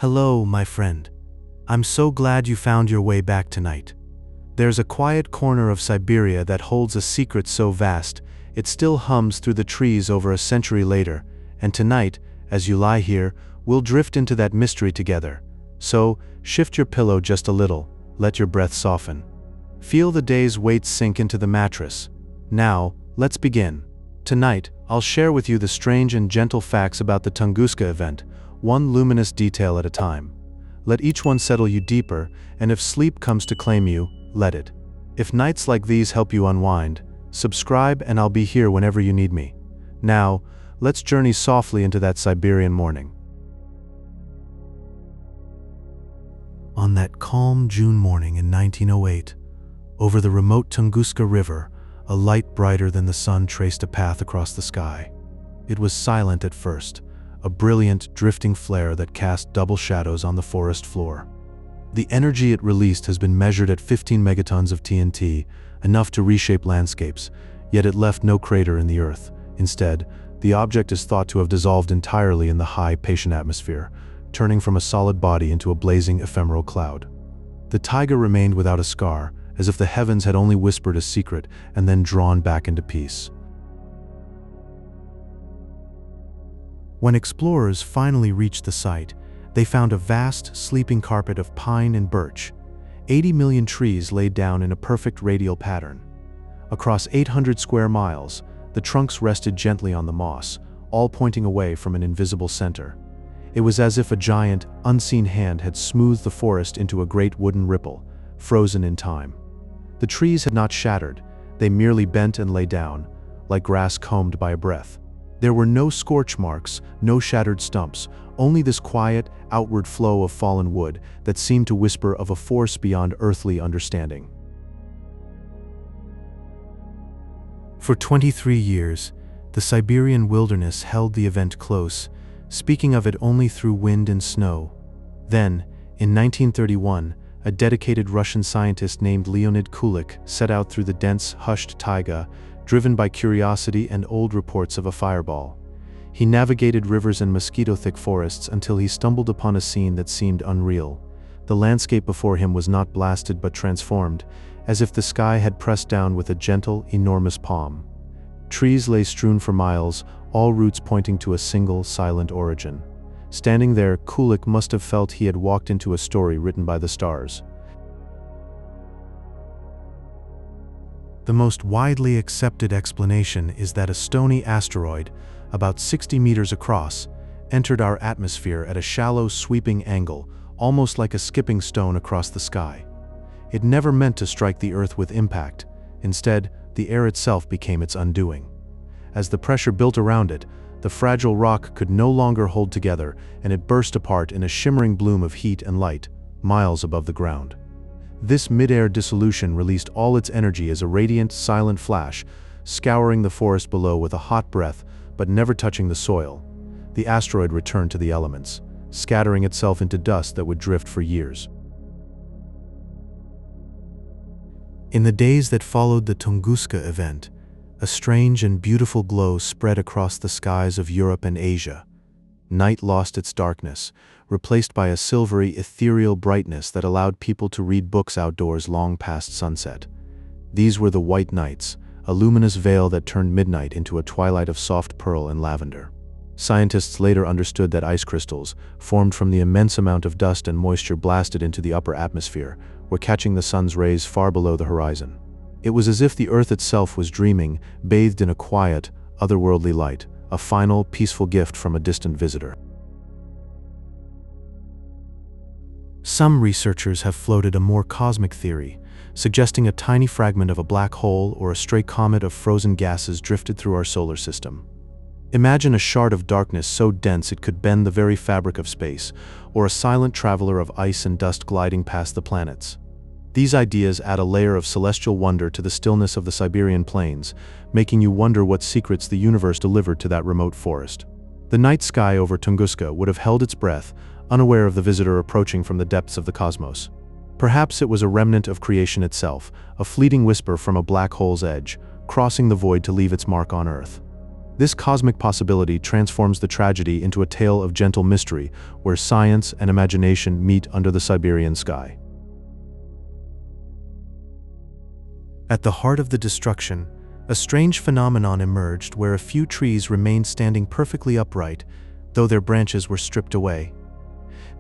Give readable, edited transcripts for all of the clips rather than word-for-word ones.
Hello, my friend. I'm so glad you found your way back tonight. There's a quiet corner of Siberia that holds a secret so vast, it still hums through the trees over a century later, and tonight, as you lie here, we'll drift into that mystery together. So, shift your pillow just a little, let your breath soften. Feel the day's weight sink into the mattress. Now, let's begin. Tonight, I'll share with you the strange and gentle facts about the Tunguska event, one luminous detail at a time. Let each one settle you deeper, and if sleep comes to claim you, let it. If nights like these help you unwind, subscribe and I'll be here whenever you need me. Now, let's journey softly into that Siberian morning. On that calm June morning in 1908, over the remote Tunguska River, a light brighter than the sun traced a path across the sky. It was silent at first, a brilliant, drifting flare that cast double shadows on the forest floor. The energy it released has been measured at 15 megatons of TNT, enough to reshape landscapes, yet it left no crater in the earth. Instead, the object is thought to have dissolved entirely in the high, patient atmosphere, turning from a solid body into a blazing, ephemeral cloud. The Taiga remained without a scar, as if the heavens had only whispered a secret and then drawn back into peace. When explorers finally reached the site, they found a vast, sleeping carpet of pine and birch, 80 million trees laid down in a perfect radial pattern. Across 800 square miles, the trunks rested gently on the moss, all pointing away from an invisible center. It was as if a giant, unseen hand had smoothed the forest into a great wooden ripple, frozen in time. The trees had not shattered, they merely bent and lay down, like grass combed by a breath. There were no scorch marks, no shattered stumps, only this quiet, outward flow of fallen wood that seemed to whisper of a force beyond earthly understanding. For 23 years, the Siberian wilderness held the event close, speaking of it only through wind and snow. Then, in 1931, a dedicated Russian scientist named Leonid Kulik set out through the dense, hushed taiga, driven by curiosity and old reports of a fireball. He navigated rivers and mosquito-thick forests until he stumbled upon a scene that seemed unreal. The landscape before him was not blasted but transformed, as if the sky had pressed down with a gentle, enormous palm. Trees lay strewn for miles, all roots pointing to a single, silent origin. Standing there, Kulik must have felt he had walked into a story written by the stars. The most widely accepted explanation is that a stony asteroid, about 60 meters across, entered our atmosphere at a shallow, sweeping angle, almost like a skipping stone across the sky. It never meant to strike the Earth with impact. Instead, the air itself became its undoing. As the pressure built around it, the fragile rock could no longer hold together, and it burst apart in a shimmering bloom of heat and light, miles above the ground. This mid-air dissolution released all its energy as a radiant, silent flash, scouring the forest below with a hot breath, but never touching the soil. The asteroid returned to the elements, scattering itself into dust that would drift for years. In the days that followed the Tunguska event, a strange and beautiful glow spread across the skies of Europe and Asia. Night lost its darkness, replaced by a silvery, ethereal brightness that allowed people to read books outdoors long past sunset. These were the white nights, a luminous veil that turned midnight into a twilight of soft pearl and lavender. Scientists later understood that ice crystals, formed from the immense amount of dust and moisture blasted into the upper atmosphere, were catching the sun's rays far below the horizon. It was as if the Earth itself was dreaming, bathed in a quiet, otherworldly light, a final, peaceful gift from a distant visitor. Some researchers have floated a more cosmic theory, suggesting a tiny fragment of a black hole or a stray comet of frozen gases drifted through our solar system. Imagine a shard of darkness so dense it could bend the very fabric of space, or a silent traveler of ice and dust gliding past the planets. These ideas add a layer of celestial wonder to the stillness of the Siberian plains, making you wonder what secrets the universe delivered to that remote forest. The night sky over Tunguska would have held its breath, unaware of the visitor approaching from the depths of the cosmos. Perhaps it was a remnant of creation itself, a fleeting whisper from a black hole's edge, crossing the void to leave its mark on Earth. This cosmic possibility transforms the tragedy into a tale of gentle mystery, where science and imagination meet under the Siberian sky. At the heart of the destruction, a strange phenomenon emerged where a few trees remained standing perfectly upright, though their branches were stripped away.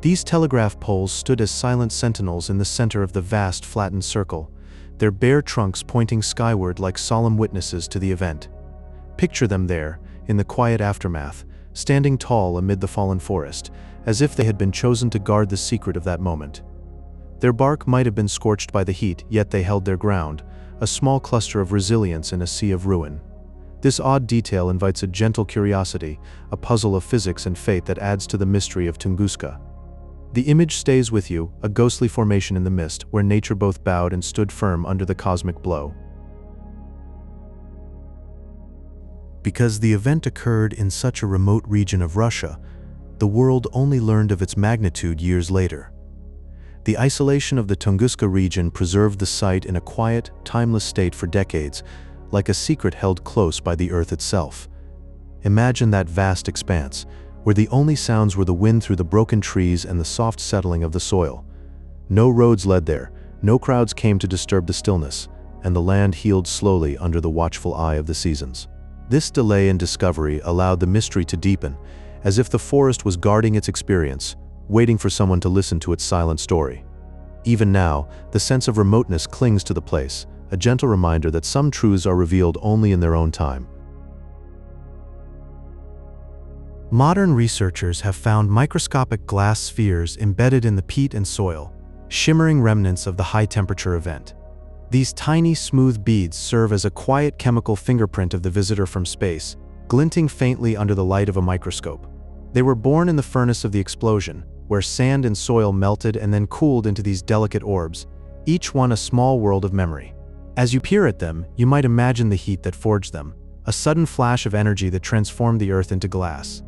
These telegraph poles stood as silent sentinels in the center of the vast flattened circle, their bare trunks pointing skyward like solemn witnesses to the event. Picture them there, in the quiet aftermath, standing tall amid the fallen forest, as if they had been chosen to guard the secret of that moment. Their bark might have been scorched by the heat, yet they held their ground, a small cluster of resilience in a sea of ruin. This odd detail invites a gentle curiosity, a puzzle of physics and fate that adds to the mystery of Tunguska. The image stays with you, a ghostly formation in the mist, where nature both bowed and stood firm under the cosmic blow. Because the event occurred in such a remote region of Russia, the world only learned of its magnitude years later. The isolation of the Tunguska region preserved the site in a quiet, timeless state for decades, like a secret held close by the earth itself. Imagine that vast expanse, where the only sounds were the wind through the broken trees and the soft settling of the soil. No roads led there, no crowds came to disturb the stillness, and the land healed slowly under the watchful eye of the seasons. This delay in discovery allowed the mystery to deepen, as if the forest was guarding its experience, waiting for someone to listen to its silent story. Even now, the sense of remoteness clings to the place, a gentle reminder that some truths are revealed only in their own time. Modern researchers have found microscopic glass spheres embedded in the peat and soil, shimmering remnants of the high-temperature event. These tiny, smooth beads serve as a quiet chemical fingerprint of the visitor from space, glinting faintly under the light of a microscope. They were born in the furnace of the explosion, where sand and soil melted and then cooled into these delicate orbs, each one a small world of memory. As you peer at them, you might imagine the heat that forged them, a sudden flash of energy that transformed the earth into glass.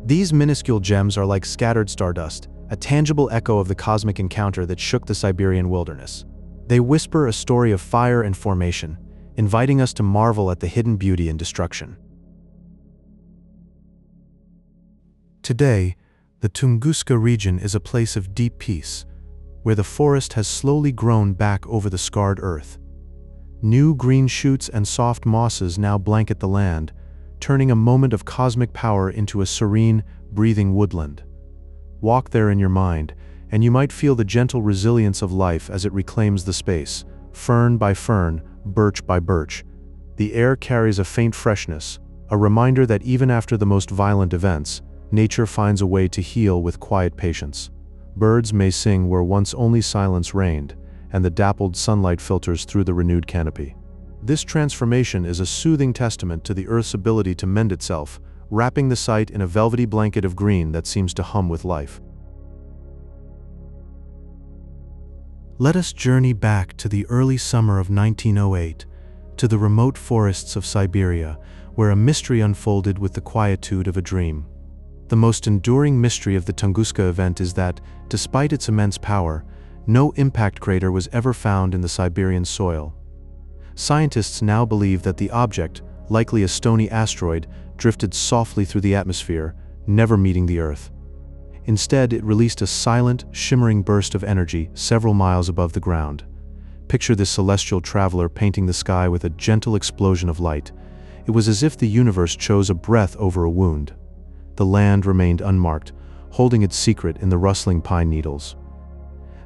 These minuscule gems are like scattered stardust, a tangible echo of the cosmic encounter that shook the Siberian wilderness. They whisper a story of fire and formation, inviting us to marvel at the hidden beauty and destruction. Today, the Tunguska region is a place of deep peace, where the forest has slowly grown back over the scarred earth. New green shoots and soft mosses now blanket the land, turning a moment of cosmic power into a serene, breathing woodland. Walk there in your mind, and you might feel the gentle resilience of life as it reclaims the space, fern by fern, birch by birch. The air carries a faint freshness, a reminder that even after the most violent events, nature finds a way to heal with quiet patience. Birds may sing where once only silence reigned, and the dappled sunlight filters through the renewed canopy. This transformation is a soothing testament to the earth's ability to mend itself, wrapping the site in a velvety blanket of green that seems to hum with life. Let us journey back to the early summer of 1908, to the remote forests of Siberia, where a mystery unfolded with the quietude of a dream. The most enduring mystery of the Tunguska event is that, despite its immense power, no impact crater was ever found in the Siberian soil. Scientists now believe that the object, likely a stony asteroid, drifted softly through the atmosphere, never meeting the Earth. Instead, it released a silent, shimmering burst of energy several miles above the ground. Picture this celestial traveler painting the sky with a gentle explosion of light. It was as if the universe chose a breath over a wound. The land remained unmarked, holding its secret in the rustling pine needles.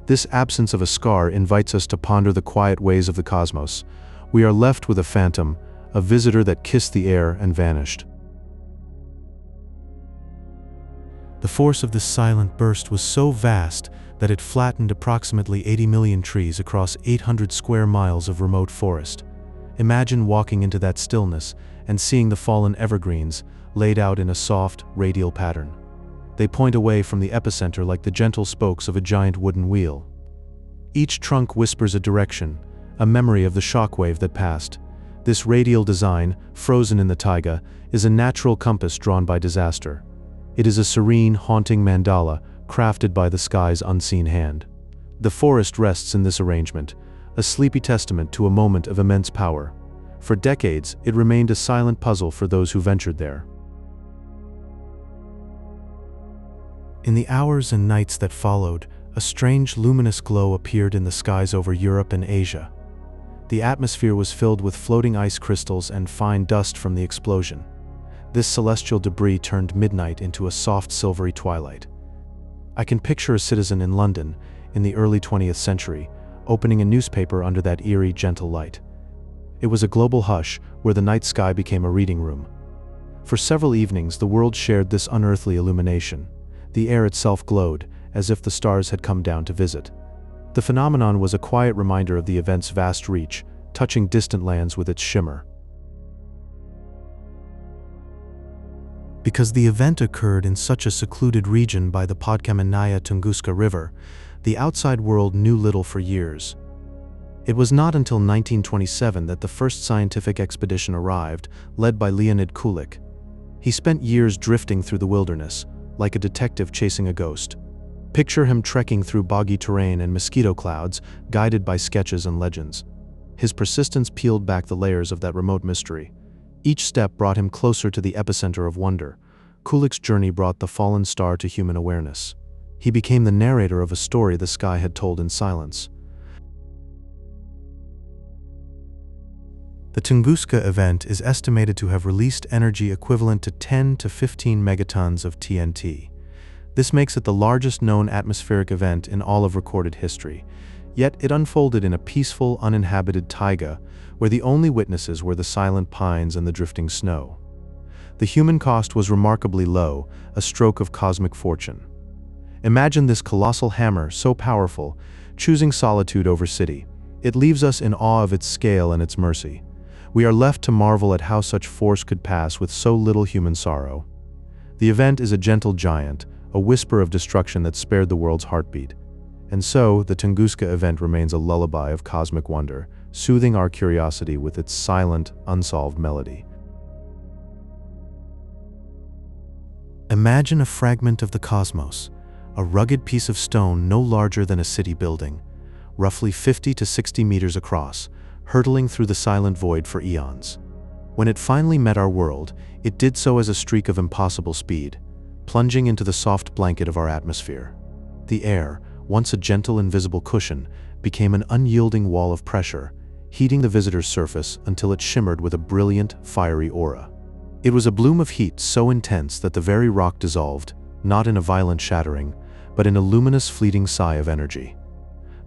This absence of a scar invites us to ponder the quiet ways of the cosmos. We are left with a phantom, a visitor that kissed the air and vanished. The force of this silent burst was so vast that it flattened approximately 80 million trees across 800 square miles of remote forest. Imagine walking into that stillness and seeing the fallen evergreens laid out in a soft, radial pattern. They point away from the epicenter like the gentle spokes of a giant wooden wheel. Each trunk whispers a direction, a memory of the shockwave that passed. This radial design, frozen in the taiga, is a natural compass drawn by disaster. It is a serene, haunting mandala crafted by the sky's unseen hand. The forest rests in this arrangement, a sleepy testament to a moment of immense power. For decades, it remained a silent puzzle for those who ventured there. In the hours and nights that followed, a strange luminous glow appeared in the skies over Europe and Asia. The atmosphere was filled with floating ice crystals and fine dust from the explosion. This celestial debris turned midnight into a soft silvery twilight. I can picture a citizen in London, in the early 20th century, opening a newspaper under that eerie, gentle light. It was a global hush where the night sky became a reading room. For several evenings, the world shared this unearthly illumination. The air itself glowed, as if the stars had come down to visit. The phenomenon was a quiet reminder of the event's vast reach, touching distant lands with its shimmer. Because the event occurred in such a secluded region by the Podkamennaya Tunguska River, the outside world knew little for years. It was not until 1927 that the first scientific expedition arrived, led by Leonid Kulik. He spent years drifting through the wilderness, like a detective chasing a ghost. Picture him trekking through boggy terrain and mosquito clouds, guided by sketches and legends. His persistence peeled back the layers of that remote mystery. Each step brought him closer to the epicenter of wonder. Kulik's journey brought the fallen star to human awareness. He became the narrator of a story the sky had told in silence. The Tunguska event is estimated to have released energy equivalent to 10 to 15 megatons of TNT. This makes it the largest known atmospheric event in all of recorded history. Yet it unfolded in a peaceful, uninhabited taiga, where the only witnesses were the silent pines and the drifting snow. The human cost was remarkably low, a stroke of cosmic fortune. Imagine this colossal hammer, so powerful, choosing solitude over city. It leaves us in awe of its scale and its mercy. We are left to marvel at how such force could pass with so little human sorrow. The event is a gentle giant, a whisper of destruction that spared the world's heartbeat. And so, the Tunguska event remains a lullaby of cosmic wonder, soothing our curiosity with its silent, unsolved melody. Imagine a fragment of the cosmos, a rugged piece of stone no larger than a city building, roughly 50 to 60 meters across, hurtling through the silent void for eons. When it finally met our world, it did so as a streak of impossible speed, plunging into the soft blanket of our atmosphere. The air, once a gentle invisible cushion, became an unyielding wall of pressure, heating the visitor's surface until it shimmered with a brilliant, fiery aura. It was a bloom of heat so intense that the very rock dissolved, not in a violent shattering, but in a luminous, fleeting sigh of energy.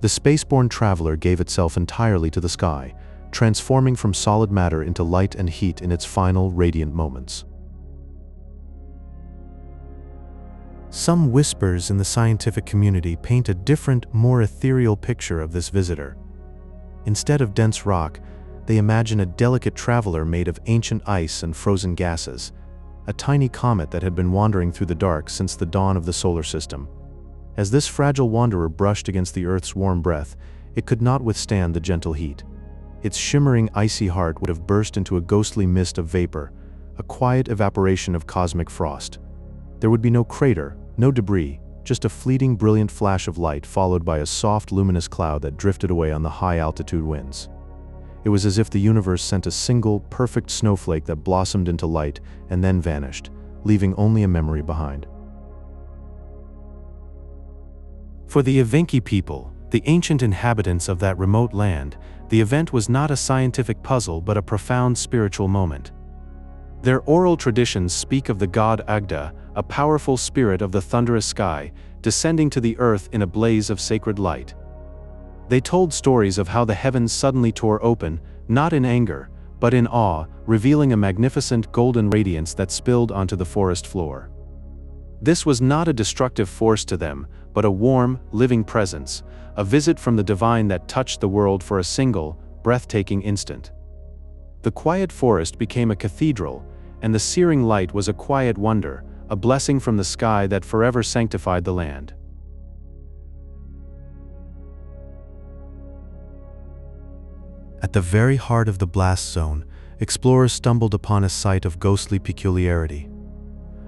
The spaceborne traveler gave itself entirely to the sky, transforming from solid matter into light and heat in its final, radiant moments. Some whispers in the scientific community paint a different, more ethereal picture of this visitor. Instead of dense rock, they imagine a delicate traveler made of ancient ice and frozen gases, a tiny comet that had been wandering through the dark since the dawn of the solar system. As this fragile wanderer brushed against the Earth's warm breath, it could not withstand the gentle heat. Its shimmering, icy heart would have burst into a ghostly mist of vapor, a quiet evaporation of cosmic frost. There would be no crater, no debris, just a fleeting, brilliant flash of light followed by a soft, luminous cloud that drifted away on the high-altitude winds. It was as if the universe sent a single, perfect snowflake that blossomed into light and then vanished, leaving only a memory behind. For the Evenki people, the ancient inhabitants of that remote land, the event was not a scientific puzzle but a profound spiritual moment. Their oral traditions speak of the god Agda, a powerful spirit of the thunderous sky, descending to the earth in a blaze of sacred light. They told stories of how the heavens suddenly tore open, not in anger, but in awe, revealing a magnificent golden radiance that spilled onto the forest floor. This was not a destructive force to them, but a warm, living presence, a visit from the divine that touched the world for a single, breathtaking instant. The quiet forest became a cathedral, and the searing light was a quiet wonder, a blessing from the sky that forever sanctified the land. At the very heart of the blast zone, explorers stumbled upon a site of ghostly peculiarity.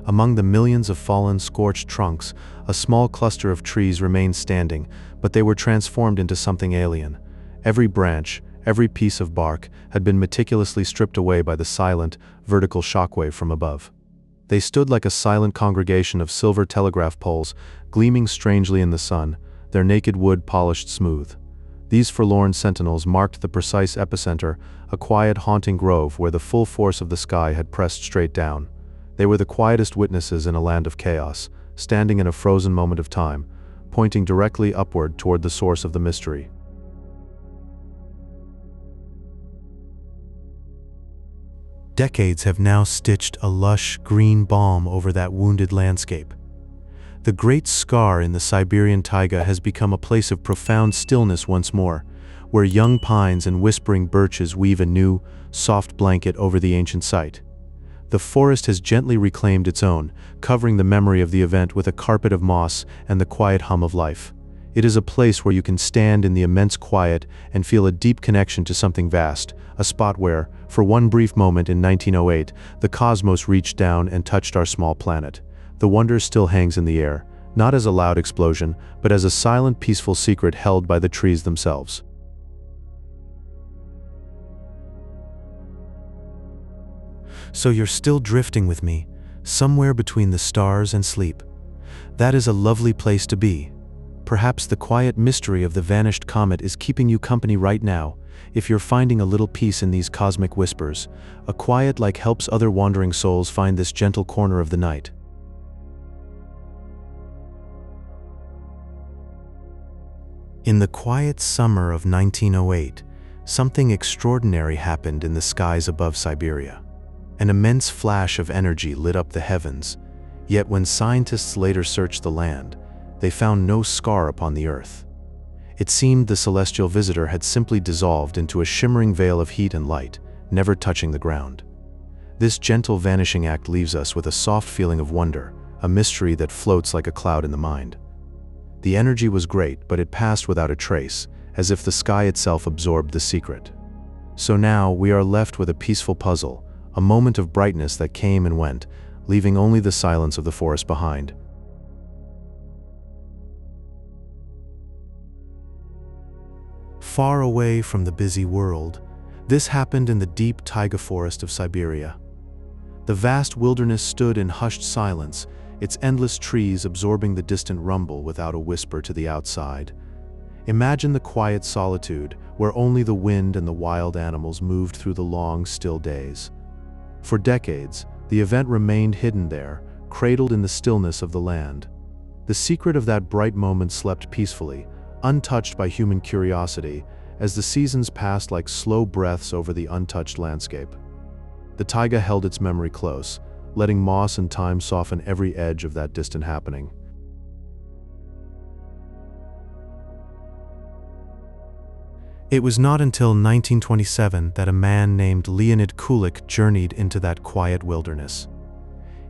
Among the millions of fallen, scorched trunks, a small cluster of trees remained standing, but they were transformed into something alien. Every branch, Every piece of bark had been meticulously stripped away by the silent, vertical shockwave from above. They stood like a silent congregation of silver telegraph poles, gleaming strangely in the sun, their naked wood polished smooth. These forlorn sentinels marked the precise epicenter, a quiet, haunting grove where the full force of the sky had pressed straight down. They were the quietest witnesses in a land of chaos, standing in a frozen moment of time, pointing directly upward toward the source of the mystery. Decades have now stitched a lush, green balm over that wounded landscape. The great scar in the Siberian taiga has become a place of profound stillness once more, where young pines and whispering birches weave a new, soft blanket over the ancient site. The forest has gently reclaimed its own, covering the memory of the event with a carpet of moss and the quiet hum of life. It is a place where you can stand in the immense quiet and feel a deep connection to something vast, a spot where, for one brief moment in 1908, the cosmos reached down and touched our small planet. The wonder still hangs in the air, not as a loud explosion, but as a silent, peaceful secret held by the trees themselves. So you're still drifting with me, somewhere between the stars and sleep. That is a lovely place to be. Perhaps the quiet mystery of the vanished comet is keeping you company right now, if you're finding a little peace in these cosmic whispers, a quiet like helps other wandering souls find this gentle corner of the night. In the quiet summer of 1908, something extraordinary happened in the skies above Siberia. An immense flash of energy lit up the heavens, yet when scientists later searched the land, they found no scar upon the earth. It seemed the celestial visitor had simply dissolved into a shimmering veil of heat and light, never touching the ground. This gentle vanishing act leaves us with a soft feeling of wonder, a mystery that floats like a cloud in the mind. The energy was great, but it passed without a trace, as if the sky itself absorbed the secret. So now we are left with a peaceful puzzle, a moment of brightness that came and went, leaving only the silence of the forest behind. Far away from the busy world, this happened in the deep taiga forest of Siberia. The vast wilderness stood in hushed silence, its endless trees absorbing the distant rumble without a whisper to the outside. Imagine the quiet solitude, where only the wind and the wild animals moved through the long, still days. For decades, the event remained hidden there, cradled in the stillness of the land. The secret of that bright moment slept peacefully, untouched by human curiosity, as the seasons passed like slow breaths over the untouched landscape. The taiga held its memory close, letting moss and time soften every edge of that distant happening. It was not until 1927 that a man named Leonid Kulik journeyed into that quiet wilderness.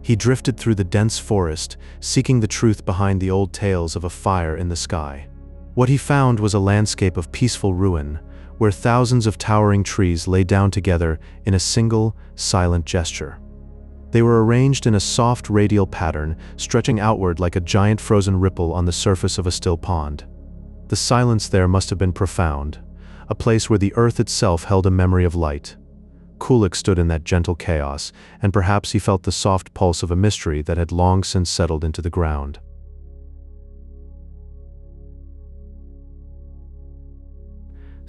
He drifted through the dense forest, seeking the truth behind the old tales of a fire in the sky. What he found was a landscape of peaceful ruin, where thousands of towering trees lay down together in a single, silent gesture. They were arranged in a soft radial pattern, stretching outward like a giant frozen ripple on the surface of a still pond. The silence there must have been profound, a place where the earth itself held a memory of light. Kulik stood in that gentle chaos, and perhaps he felt the soft pulse of a mystery that had long since settled into the ground.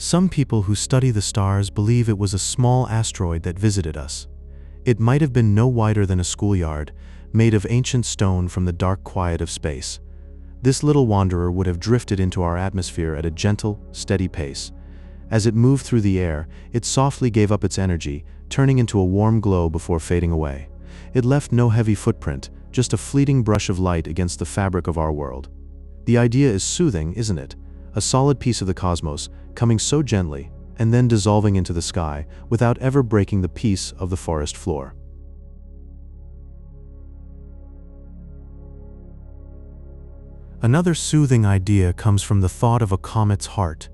Some people who study the stars believe it was a small asteroid that visited us. It might have been no wider than a schoolyard, made of ancient stone from the dark quiet of space. This little wanderer would have drifted into our atmosphere at a gentle, steady pace. As it moved through the air, it softly gave up its energy, turning into a warm glow before fading away. It left no heavy footprint, just a fleeting brush of light against the fabric of our world. The idea is soothing, isn't it? A solid piece of the cosmos, coming so gently, and then dissolving into the sky, without ever breaking the peace of the forest floor. Another soothing idea comes from the thought of a comet's heart.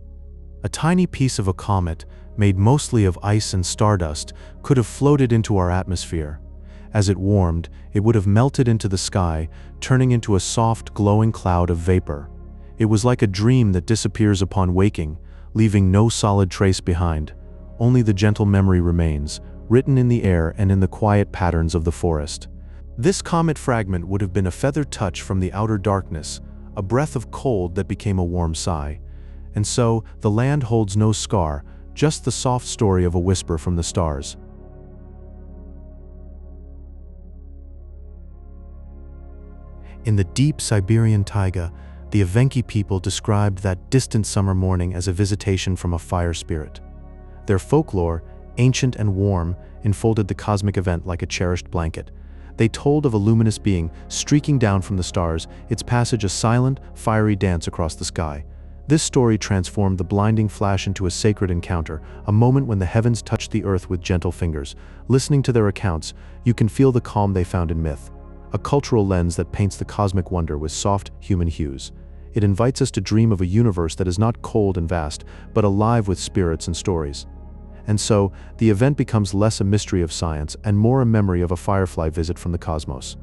A tiny piece of a comet, made mostly of ice and stardust, could have floated into our atmosphere. As it warmed, it would have melted into the sky, turning into a soft, glowing cloud of vapor. It was like a dream that disappears upon waking, leaving no solid trace behind. Only the gentle memory remains, written in the air and in the quiet patterns of the forest. This comet fragment would have been a feathered touch from the outer darkness, a breath of cold that became a warm sigh. And so, the land holds no scar, just the soft story of a whisper from the stars. In the deep Siberian taiga, the Evenki people described that distant summer morning as a visitation from a fire spirit. Their folklore, ancient and warm, enfolded the cosmic event like a cherished blanket. They told of a luminous being streaking down from the stars, its passage a silent, fiery dance across the sky. This story transformed the blinding flash into a sacred encounter, a moment when the heavens touched the earth with gentle fingers. Listening to their accounts, you can feel the calm they found in myth, a cultural lens that paints the cosmic wonder with soft, human hues. It invites us to dream of a universe that is not cold and vast, but alive with spirits and stories. And so, the event becomes less a mystery of science and more a memory of a firefly visit from the cosmos.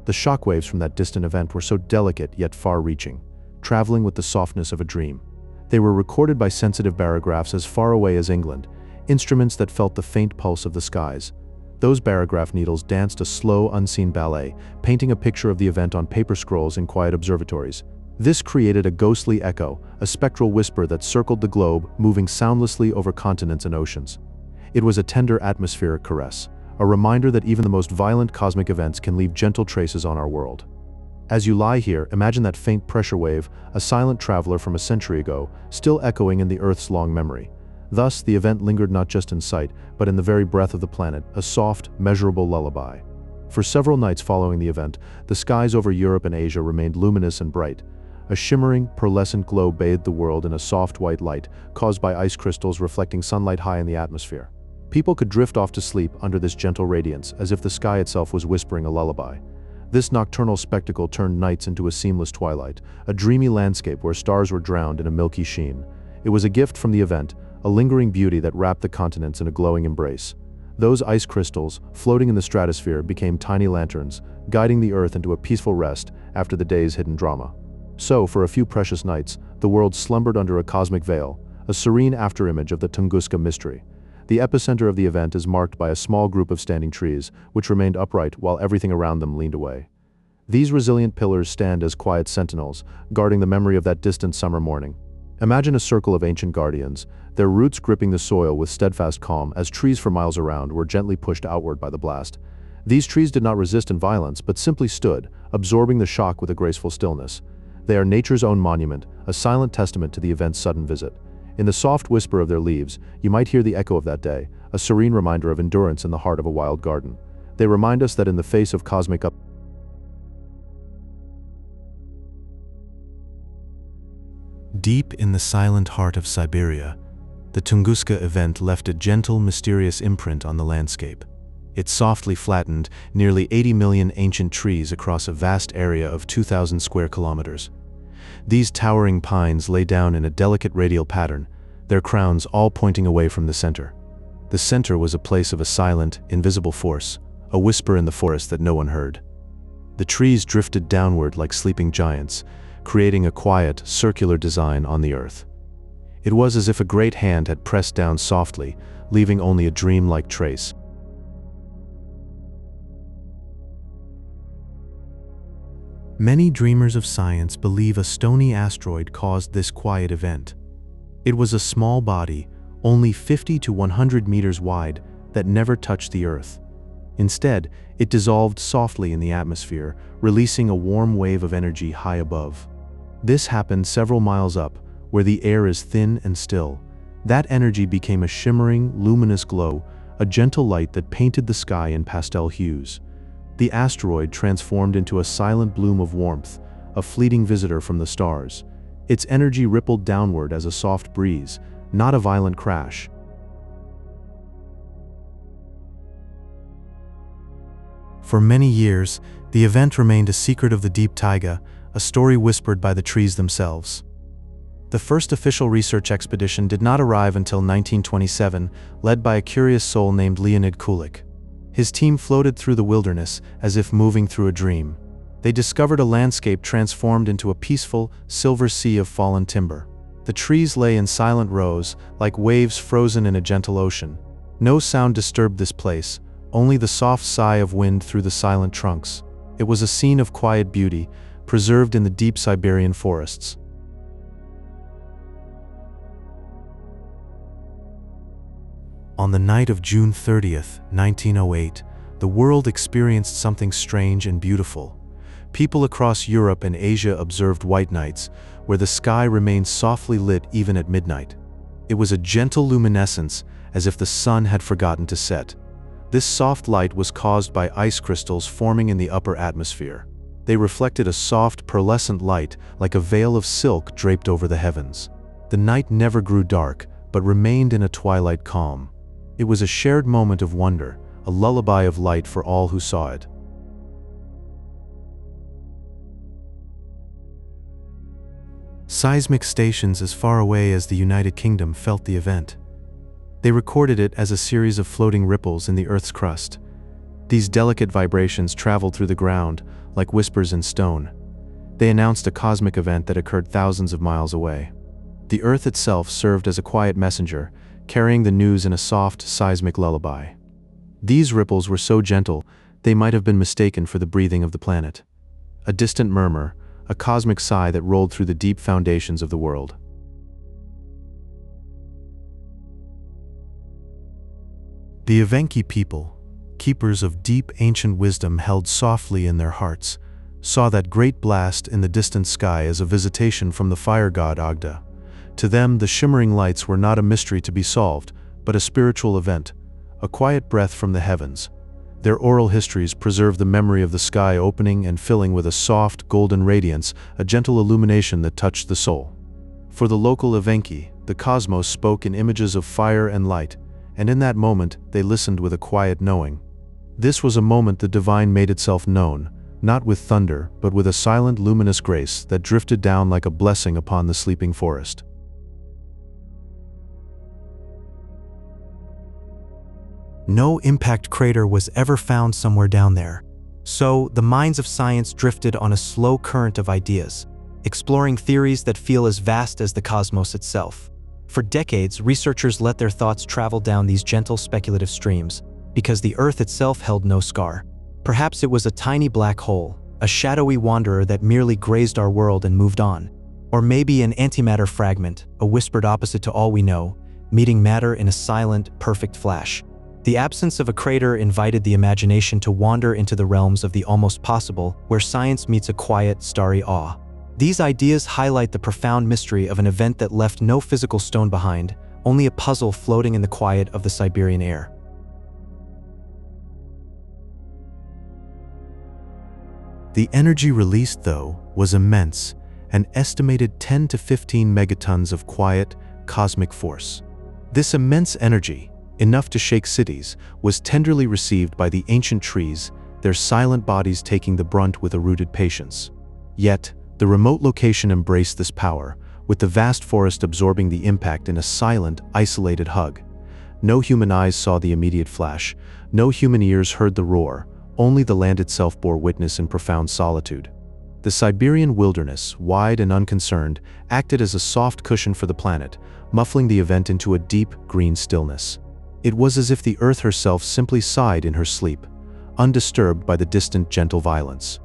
The shockwaves from that distant event were so delicate yet far-reaching, traveling with the softness of a dream. They were recorded by sensitive barographs as far away as England, instruments that felt the faint pulse of the skies. Those barograph needles danced a slow, unseen ballet, painting a picture of the event on paper scrolls in quiet observatories. This created a ghostly echo, a spectral whisper that circled the globe, moving soundlessly over continents and oceans. It was a tender atmospheric caress, a reminder that even the most violent cosmic events can leave gentle traces on our world. As you lie here, imagine that faint pressure wave, a silent traveler from a century ago, still echoing in the Earth's long memory. Thus, the event lingered not just in sight, but in the very breath of the planet, a soft, measurable lullaby. For several nights following the event, the skies over Europe and Asia remained luminous and bright. A shimmering, pearlescent glow bathed the world in a soft white light, caused by ice crystals reflecting sunlight high in the atmosphere. People could drift off to sleep under this gentle radiance, as if the sky itself was whispering a lullaby. This nocturnal spectacle turned nights into a seamless twilight, a dreamy landscape where stars were drowned in a milky sheen. It was a gift from the event, a lingering beauty that wrapped the continents in a glowing embrace. Those ice crystals, floating in the stratosphere, became tiny lanterns, guiding the Earth into a peaceful rest after the day's hidden drama. So, for a few precious nights, the world slumbered under a cosmic veil, a serene afterimage of the Tunguska mystery. The epicenter of the event is marked by a small group of standing trees, which remained upright while everything around them leaned away. These resilient pillars stand as quiet sentinels, guarding the memory of that distant summer morning. Imagine a circle of ancient guardians, their roots gripping the soil with steadfast calm as trees for miles around were gently pushed outward by the blast. These trees did not resist in violence, but simply stood, absorbing the shock with a graceful stillness. They are nature's own monument, a silent testament to the event's sudden visit. In the soft whisper of their leaves, you might hear the echo of that day, a serene reminder of endurance in the heart of a wild garden. They remind us that in the face of cosmic Deep in the silent heart of Siberia, the Tunguska event left a gentle, mysterious imprint on the landscape. It softly flattened nearly 80 million ancient trees across a vast area of 2,000 square kilometers. These towering pines lay down in a delicate radial pattern, their crowns all pointing away from the center. The center was a place of a silent, invisible force, a whisper in the forest that no one heard. The trees drifted downward like sleeping giants, creating a quiet, circular design on the earth. It was as if a great hand had pressed down softly, leaving only a dream-like trace. Many dreamers of science believe a stony asteroid caused this quiet event. It was a small body, only 50 to 100 meters wide, that never touched the Earth. Instead, it dissolved softly in the atmosphere, releasing a warm wave of energy high above. This happened several miles up, where the air is thin and still. That energy became a shimmering, luminous glow, a gentle light that painted the sky in pastel hues. The asteroid transformed into a silent bloom of warmth, a fleeting visitor from the stars. Its energy rippled downward as a soft breeze, not a violent crash. For many years, the event remained a secret of the deep taiga, a story whispered by the trees themselves. The first official research expedition did not arrive until 1927, led by a curious soul named Leonid Kulik. His team floated through the wilderness as if moving through a dream. They discovered a landscape transformed into a peaceful, silver sea of fallen timber. The trees lay in silent rows, like waves frozen in a gentle ocean. No sound disturbed this place, only the soft sigh of wind through the silent trunks. It was a scene of quiet beauty, preserved in the deep Siberian forests. On the night of June 30th, 1908, the world experienced something strange and beautiful. People across Europe and Asia observed white nights, where the sky remained softly lit even at midnight. It was a gentle luminescence, as if the sun had forgotten to set. This soft light was caused by ice crystals forming in the upper atmosphere. They reflected a soft, pearlescent light, like a veil of silk draped over the heavens. The night never grew dark, but remained in a twilight calm. It was a shared moment of wonder, a lullaby of light for all who saw it. Seismic stations as far away as the United Kingdom felt the event. They recorded it as a series of floating ripples in the Earth's crust. These delicate vibrations traveled through the ground, like whispers in stone. They announced a cosmic event that occurred thousands of miles away. The Earth itself served as a quiet messenger, carrying the news in a soft, seismic lullaby. These ripples were so gentle, they might have been mistaken for the breathing of the planet. A distant murmur, a cosmic sigh that rolled through the deep foundations of the world. The Evenki people, keepers of deep ancient wisdom held softly in their hearts, saw that great blast in the distant sky as a visitation from the fire god Agda. To them, the shimmering lights were not a mystery to be solved, but a spiritual event, a quiet breath from the heavens. Their oral histories preserve the memory of the sky opening and filling with a soft, golden radiance, a gentle illumination that touched the soul. For the local Evenki, the cosmos spoke in images of fire and light, and in that moment they listened with a quiet knowing. This was a moment the divine made itself known, not with thunder, but with a silent, luminous grace that drifted down like a blessing upon the sleeping forest. No impact crater was ever found somewhere down there. So, the minds of science drifted on a slow current of ideas, exploring theories that feel as vast as the cosmos itself. For decades, researchers let their thoughts travel down these gentle speculative streams, because the Earth itself held no scar. Perhaps it was a tiny black hole, a shadowy wanderer that merely grazed our world and moved on. Or maybe an antimatter fragment, a whispered opposite to all we know, meeting matter in a silent, perfect flash. The absence of a crater invited the imagination to wander into the realms of the almost possible, where science meets a quiet, starry awe. These ideas highlight the profound mystery of an event that left no physical stone behind, only a puzzle floating in the quiet of the Siberian air. The energy released, though, was immense, an estimated 10 to 15 megatons of quiet, cosmic force. This immense energy, enough to shake cities, was tenderly received by the ancient trees, their silent bodies taking the brunt with a rooted patience. Yet, the remote location embraced this power, with the vast forest absorbing the impact in a silent, isolated hug. No human eyes saw the immediate flash, no human ears heard the roar, only the land itself bore witness in profound solitude. The Siberian wilderness, wide and unconcerned, acted as a soft cushion for the planet, muffling the event into a deep, green stillness. It was as if the Earth herself simply sighed in her sleep, undisturbed by the distant, gentle violence.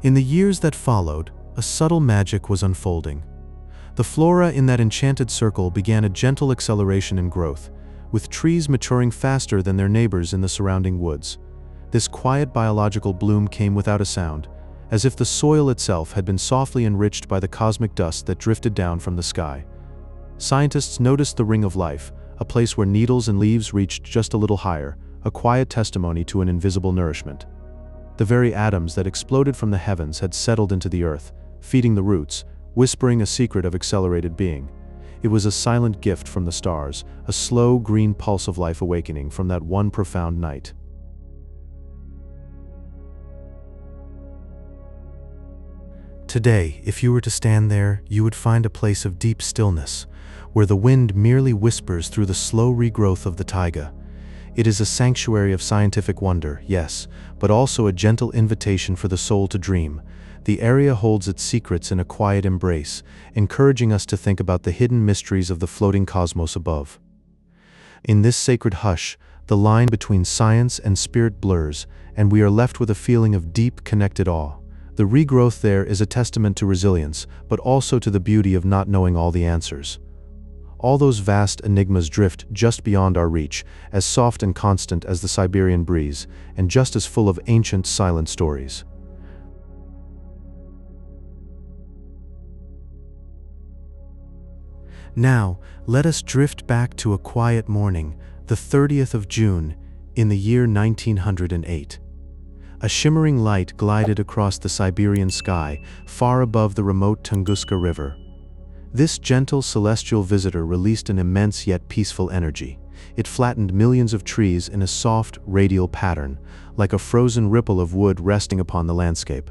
In the years that followed, a subtle magic was unfolding. The flora in that enchanted circle began a gentle acceleration in growth, with trees maturing faster than their neighbors in the surrounding woods. This quiet biological bloom came without a sound, as if the soil itself had been softly enriched by the cosmic dust that drifted down from the sky. Scientists noticed the ring of life, a place where needles and leaves reached just a little higher, a quiet testimony to an invisible nourishment. The very atoms that exploded from the heavens had settled into the earth, feeding the roots, whispering a secret of accelerated being. It was a silent gift from the stars, a slow green pulse of life awakening from that one profound night. Today, if you were to stand there, you would find a place of deep stillness, where the wind merely whispers through the slow regrowth of the taiga. It is a sanctuary of scientific wonder, yes, but also a gentle invitation for the soul to dream. The area holds its secrets in a quiet embrace, encouraging us to think about the hidden mysteries of the floating cosmos above. In this sacred hush, the line between science and spirit blurs, and we are left with a feeling of deep, connected awe. The regrowth there is a testament to resilience, but also to the beauty of not knowing all the answers. All those vast enigmas drift just beyond our reach, as soft and constant as the Siberian breeze, and just as full of ancient, silent stories. Now, let us drift back to a quiet morning, the 30th of June, in the year 1908. A shimmering light glided across the Siberian sky, far above the remote Tunguska River. This gentle celestial visitor released an immense yet peaceful energy. It flattened millions of trees in a soft, radial pattern, like a frozen ripple of wood resting upon the landscape.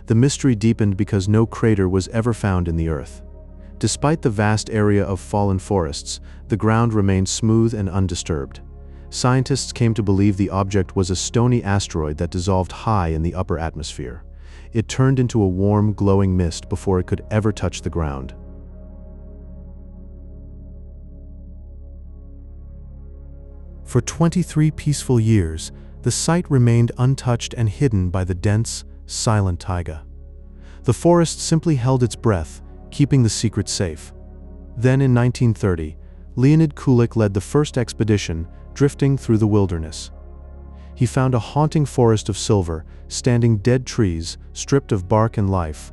The mystery deepened because no crater was ever found in the earth. Despite the vast area of fallen forests, the ground remained smooth and undisturbed. Scientists came to believe the object was a stony asteroid that dissolved high in the upper atmosphere. It turned into a warm, glowing mist before it could ever touch the ground. For 23 peaceful years, the site remained untouched and hidden by the dense, silent taiga. The forest simply held its breath, keeping the secret safe. Then in 1930, Leonid Kulik led the first expedition, drifting through the wilderness. He found a haunting forest of silver, standing dead trees, stripped of bark and life.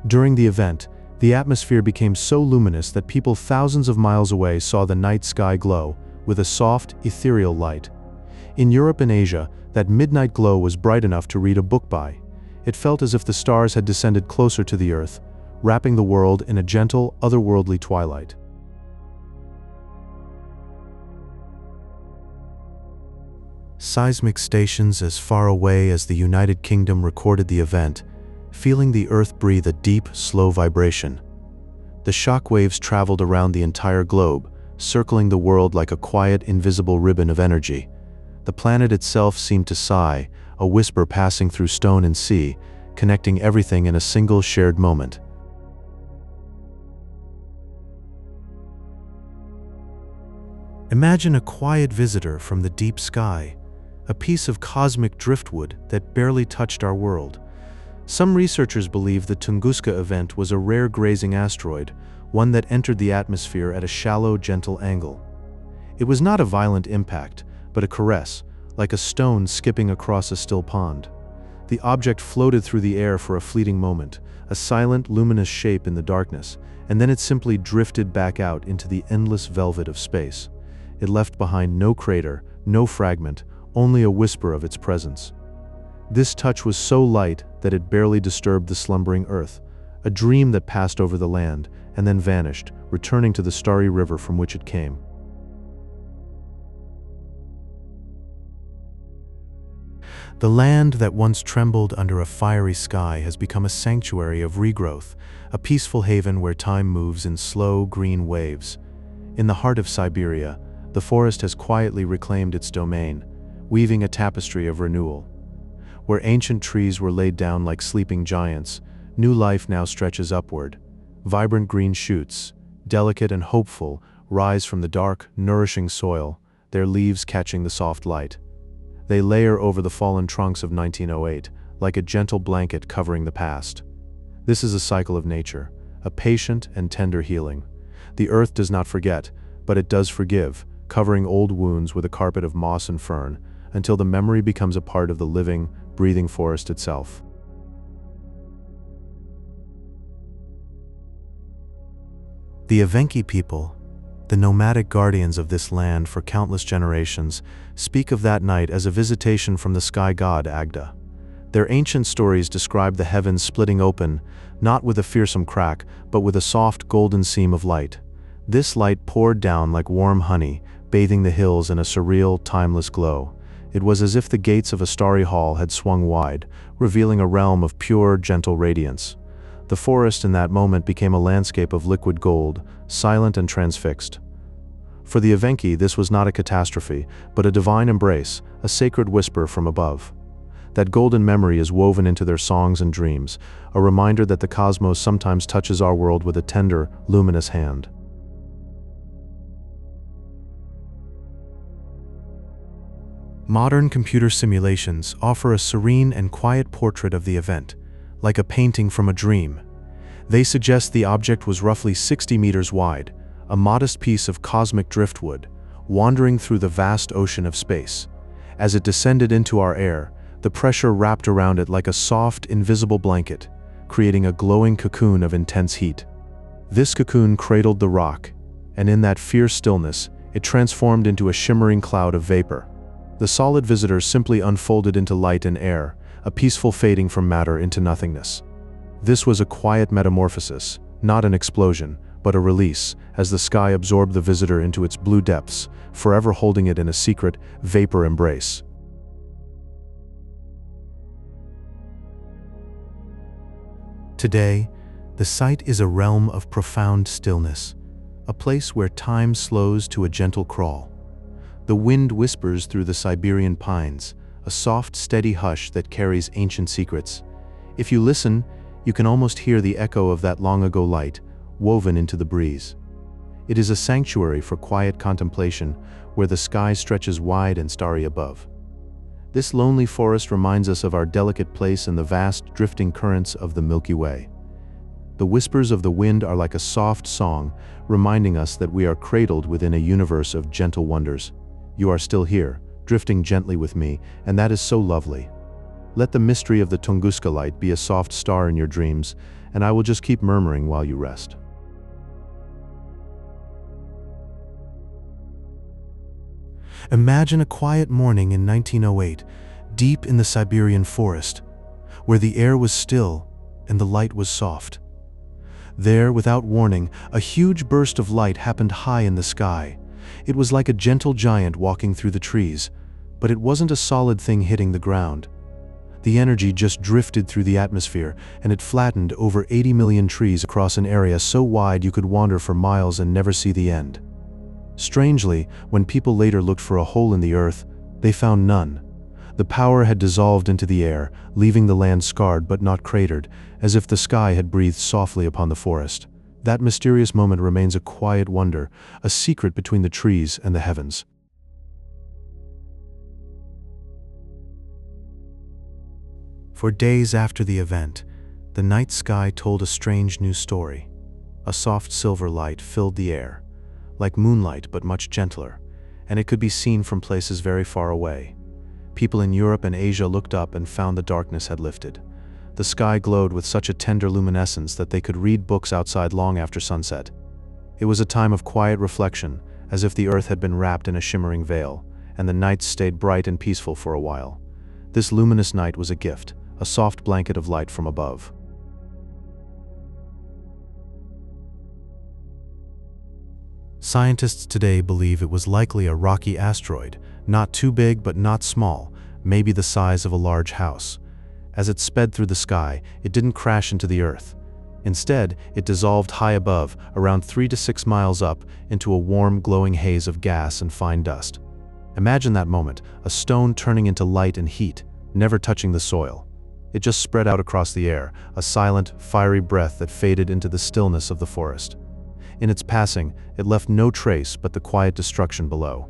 During the event, the atmosphere became so luminous that people thousands of miles away saw the night sky glow, with a soft, ethereal light. In Europe and Asia, that midnight glow was bright enough to read a book by. It felt as if the stars had descended closer to the earth, wrapping the world in a gentle, otherworldly twilight. Seismic stations as far away as the United Kingdom recorded the event, feeling the earth breathe a deep, slow vibration. The shock waves traveled around the entire globe, circling the world like a quiet, invisible ribbon of energy. The planet itself seemed to sigh, a whisper passing through stone and sea, connecting everything in a single shared moment. Imagine a quiet visitor from the deep sky, a piece of cosmic driftwood that barely touched our world. Some researchers believe the Tunguska event was a rare grazing asteroid, one that entered the atmosphere at a shallow, gentle angle. It was not a violent impact, but a caress, like a stone skipping across a still pond. The object floated through the air for a fleeting moment, a silent, luminous shape in the darkness, and then it simply drifted back out into the endless velvet of space. It left behind no crater, no fragment, only a whisper of its presence. This touch was so light that it barely disturbed the slumbering earth, a dream that passed over the land and then vanished, returning to the starry river from which it came. The land that once trembled under a fiery sky has become a sanctuary of regrowth, a peaceful haven where time moves in slow, green waves. In the heart of Siberia, the forest has quietly reclaimed its domain, weaving a tapestry of renewal. Where ancient trees were laid down like sleeping giants, new life now stretches upward. Vibrant green shoots, delicate and hopeful, rise from the dark, nourishing soil, their leaves catching the soft light. They layer over the fallen trunks of 1908, like a gentle blanket covering the past. This is a cycle of nature, a patient and tender healing. The earth does not forget, but it does forgive, covering old wounds with a carpet of moss and fern, until the memory becomes a part of the living, breathing forest itself. The Evenki people, the nomadic guardians of this land for countless generations, speak of that night as a visitation from the sky god Agda. Their ancient stories describe the heavens splitting open, not with a fearsome crack, but with a soft golden seam of light. This light poured down like warm honey, bathing the hills in a surreal, timeless glow. It was as if the gates of a starry hall had swung wide, revealing a realm of pure, gentle radiance. The forest in that moment became a landscape of liquid gold, silent and transfixed. For the Evenki, this was not a catastrophe, but a divine embrace, a sacred whisper from above. That golden memory is woven into their songs and dreams, a reminder that the cosmos sometimes touches our world with a tender, luminous hand. Modern computer simulations offer a serene and quiet portrait of the event, like a painting from a dream. They suggest the object was roughly 60 meters wide, a modest piece of cosmic driftwood, wandering through the vast ocean of space. As it descended into our air, the pressure wrapped around it like a soft, invisible blanket, creating a glowing cocoon of intense heat. This cocoon cradled the rock, and in that fierce stillness, it transformed into a shimmering cloud of vapor. The solid visitor simply unfolded into light and air, a peaceful fading from matter into nothingness. This was a quiet metamorphosis, not an explosion, but a release, as the sky absorbed the visitor into its blue depths, forever holding it in a secret, vapor embrace. Today, the site is a realm of profound stillness, a place where time slows to a gentle crawl. The wind whispers through the Siberian pines, a soft, steady hush that carries ancient secrets. If you listen, you can almost hear the echo of that long-ago light, woven into the breeze. It is a sanctuary for quiet contemplation, where the sky stretches wide and starry above. This lonely forest reminds us of our delicate place in the vast, drifting currents of the Milky Way. The whispers of the wind are like a soft song, reminding us that we are cradled within a universe of gentle wonders. You are still here, drifting gently with me, and that is so lovely. Let the mystery of the Tunguska light be a soft star in your dreams, and I will just keep murmuring while you rest. Imagine a quiet morning in 1908, deep in the Siberian forest, where the air was still and the light was soft. There, without warning, a huge burst of light happened high in the sky. It was like a gentle giant walking through the trees, but it wasn't a solid thing hitting the ground. The energy just drifted through the atmosphere, and it flattened over 80 million trees across an area so wide you could wander for miles and never see the end. Strangely, when people later looked for a hole in the earth, they found none. The power had dissolved into the air, leaving the land scarred but not cratered, as if the sky had breathed softly upon the forest. That mysterious moment remains a quiet wonder, a secret between the trees and the heavens. For days after the event, the night sky told a strange new story. A soft silver light filled the air, like moonlight but much gentler, and it could be seen from places very far away. People in Europe and Asia looked up and found the darkness had lifted. The sky glowed with such a tender luminescence that they could read books outside long after sunset. It was a time of quiet reflection, as if the earth had been wrapped in a shimmering veil, and the nights stayed bright and peaceful for a while. This luminous night was a gift, a soft blanket of light from above. Scientists today believe it was likely a rocky asteroid, not too big but not small, maybe the size of a large house. As it sped through the sky, it didn't crash into the earth. Instead, it dissolved high above, around 3 to 6 miles up, into a warm, glowing haze of gas and fine dust. Imagine that moment, a stone turning into light and heat, never touching the soil. It just spread out across the air, a silent, fiery breath that faded into the stillness of the forest. In its passing, it left no trace but the quiet destruction below.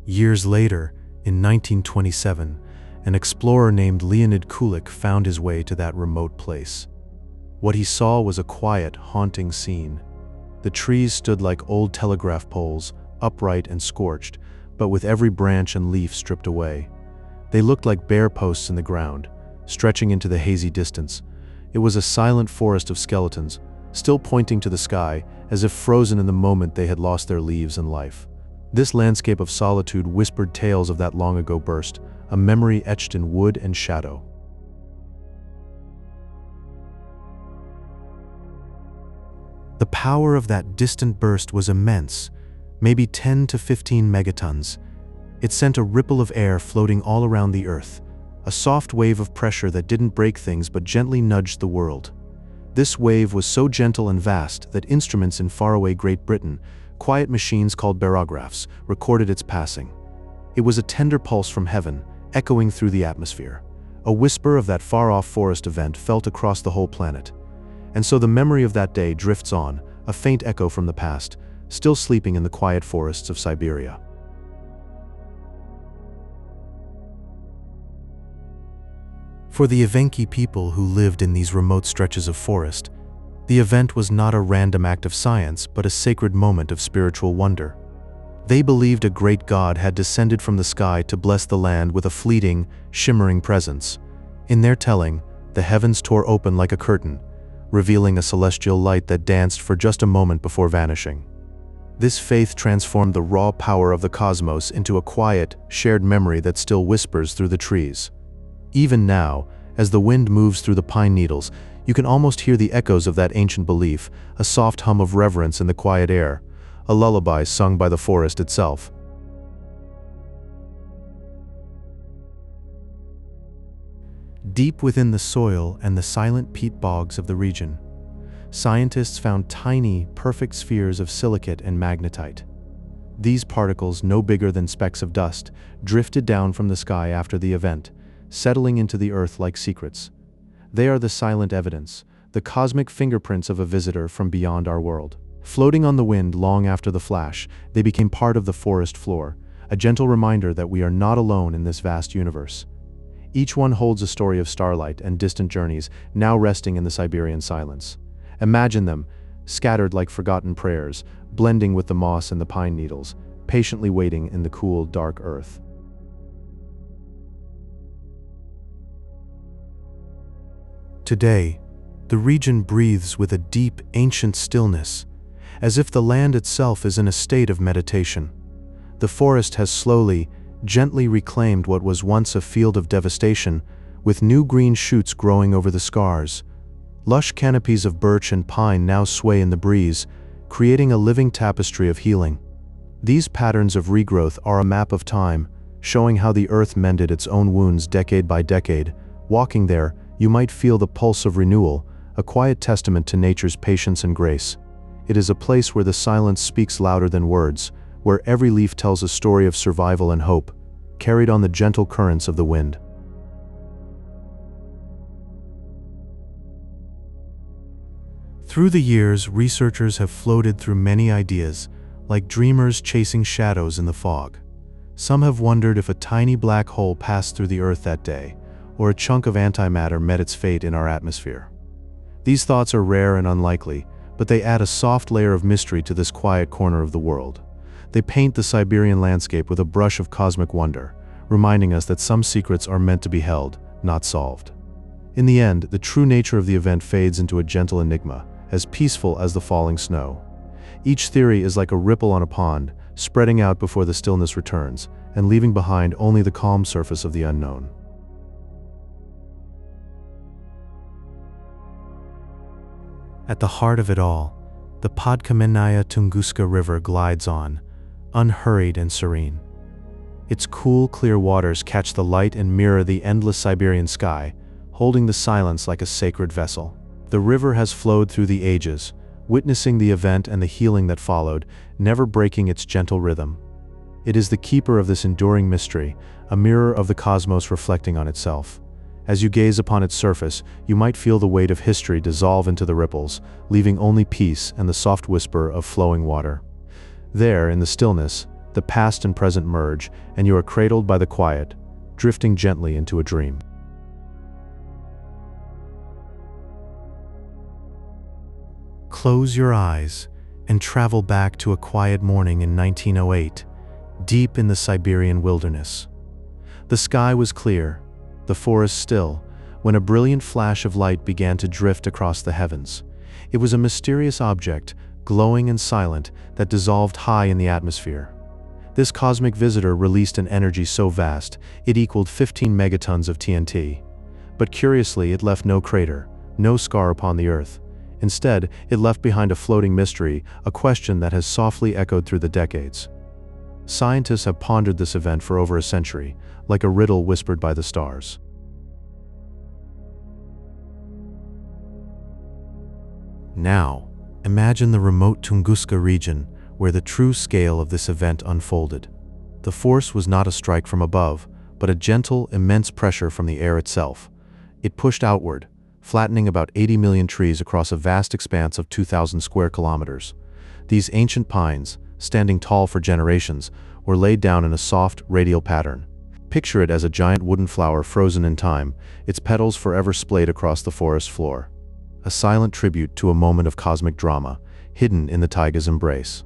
Years later, in 1927, an explorer named Leonid Kulik found his way to that remote place. What he saw was a quiet, haunting scene. The trees stood like old telegraph poles, upright and scorched, but with every branch and leaf stripped away. They looked like bare posts in the ground, stretching into the hazy distance. It was a silent forest of skeletons, still pointing to the sky, as if frozen in the moment they had lost their leaves and life. This landscape of solitude whispered tales of that long-ago burst, a memory etched in wood and shadow. The power of that distant burst was immense, maybe 10 to 15 megatons. It sent a ripple of air floating all around the earth, a soft wave of pressure that didn't break things but gently nudged the world. This wave was so gentle and vast that instruments in faraway Great Britain, quiet machines called barographs, recorded its passing. It was a tender pulse from heaven, echoing through the atmosphere. A whisper of that far-off forest event felt across the whole planet. And so the memory of that day drifts on, a faint echo from the past, still sleeping in the quiet forests of Siberia. For the Evenki people who lived in these remote stretches of forest, the event was not a random act of science, but a sacred moment of spiritual wonder. They believed a great god had descended from the sky to bless the land with a fleeting, shimmering presence. In their telling, the heavens tore open like a curtain, revealing a celestial light that danced for just a moment before vanishing. This faith transformed the raw power of the cosmos into a quiet, shared memory that still whispers through the trees. Even now, as the wind moves through the pine needles, you can almost hear the echoes of that ancient belief, a soft hum of reverence in the quiet air, a lullaby sung by the forest itself. Deep within the soil and the silent peat bogs of the region, scientists found tiny, perfect spheres of silicate and magnetite. These particles, no bigger than specks of dust, drifted down from the sky after the event, settling into the earth like secrets. They are the silent evidence, the cosmic fingerprints of a visitor from beyond our world. Floating on the wind long after the flash, they became part of the forest floor, a gentle reminder that we are not alone in this vast universe. Each one holds a story of starlight and distant journeys, now resting in the Siberian silence. Imagine them, scattered like forgotten prayers, blending with the moss and the pine needles, patiently waiting in the cool, dark earth. Today, the region breathes with a deep, ancient stillness, as if the land itself is in a state of meditation. The forest has slowly, gently reclaimed what was once a field of devastation, with new green shoots growing over the scars. Lush canopies of birch and pine now sway in the breeze, creating a living tapestry of healing. These patterns of regrowth are a map of time, showing how the earth mended its own wounds decade by decade. Walking there, you might feel the pulse of renewal, a quiet testament to nature's patience and grace. It is a place where the silence speaks louder than words, where every leaf tells a story of survival and hope, carried on the gentle currents of the wind. Through the years, researchers have floated through many ideas, like dreamers chasing shadows in the fog. Some have wondered if a tiny black hole passed through the Earth that day, or a chunk of antimatter met its fate in our atmosphere. These thoughts are rare and unlikely, but they add a soft layer of mystery to this quiet corner of the world. They paint the Siberian landscape with a brush of cosmic wonder, reminding us that some secrets are meant to be held, not solved. In the end, the true nature of the event fades into a gentle enigma, as peaceful as the falling snow. Each theory is like a ripple on a pond, spreading out before the stillness returns, and leaving behind only the calm surface of the unknown. At the heart of it all, the Podkamennaya Tunguska River glides on, unhurried and serene. Its cool, clear waters catch the light and mirror the endless Siberian sky, holding the silence like a sacred vessel. The river has flowed through the ages, witnessing the event and the healing that followed, never breaking its gentle rhythm. It is the keeper of this enduring mystery, a mirror of the cosmos reflecting on itself. As you gaze upon its surface, you might feel the weight of history dissolve into the ripples, leaving only peace and the soft whisper of flowing water. There, in the stillness, the past and present merge, and you are cradled by the quiet, drifting gently into a dream. Close your eyes and travel back to a quiet morning in 1908, deep in the Siberian wilderness. The sky was clear, the forest still, when a brilliant flash of light began to drift across the heavens. It was a mysterious object, glowing and silent, that dissolved high in the atmosphere. This cosmic visitor released an energy so vast, it equaled 15 megatons of TNT. But curiously, it left no crater, no scar upon the earth. Instead, it left behind a floating mystery, a question that has softly echoed through the decades. Scientists have pondered this event for over a century, like a riddle whispered by the stars. Now, imagine the remote Tunguska region where the true scale of this event unfolded. The force was not a strike from above, but a gentle, immense pressure from the air itself. It pushed outward, flattening about 80 million trees across a vast expanse of 2,000 square kilometers. These ancient pines, standing tall for generations, were laid down in a soft, radial pattern. Picture it as a giant wooden flower frozen in time, its petals forever splayed across the forest floor. A silent tribute to a moment of cosmic drama, hidden in the taiga's embrace.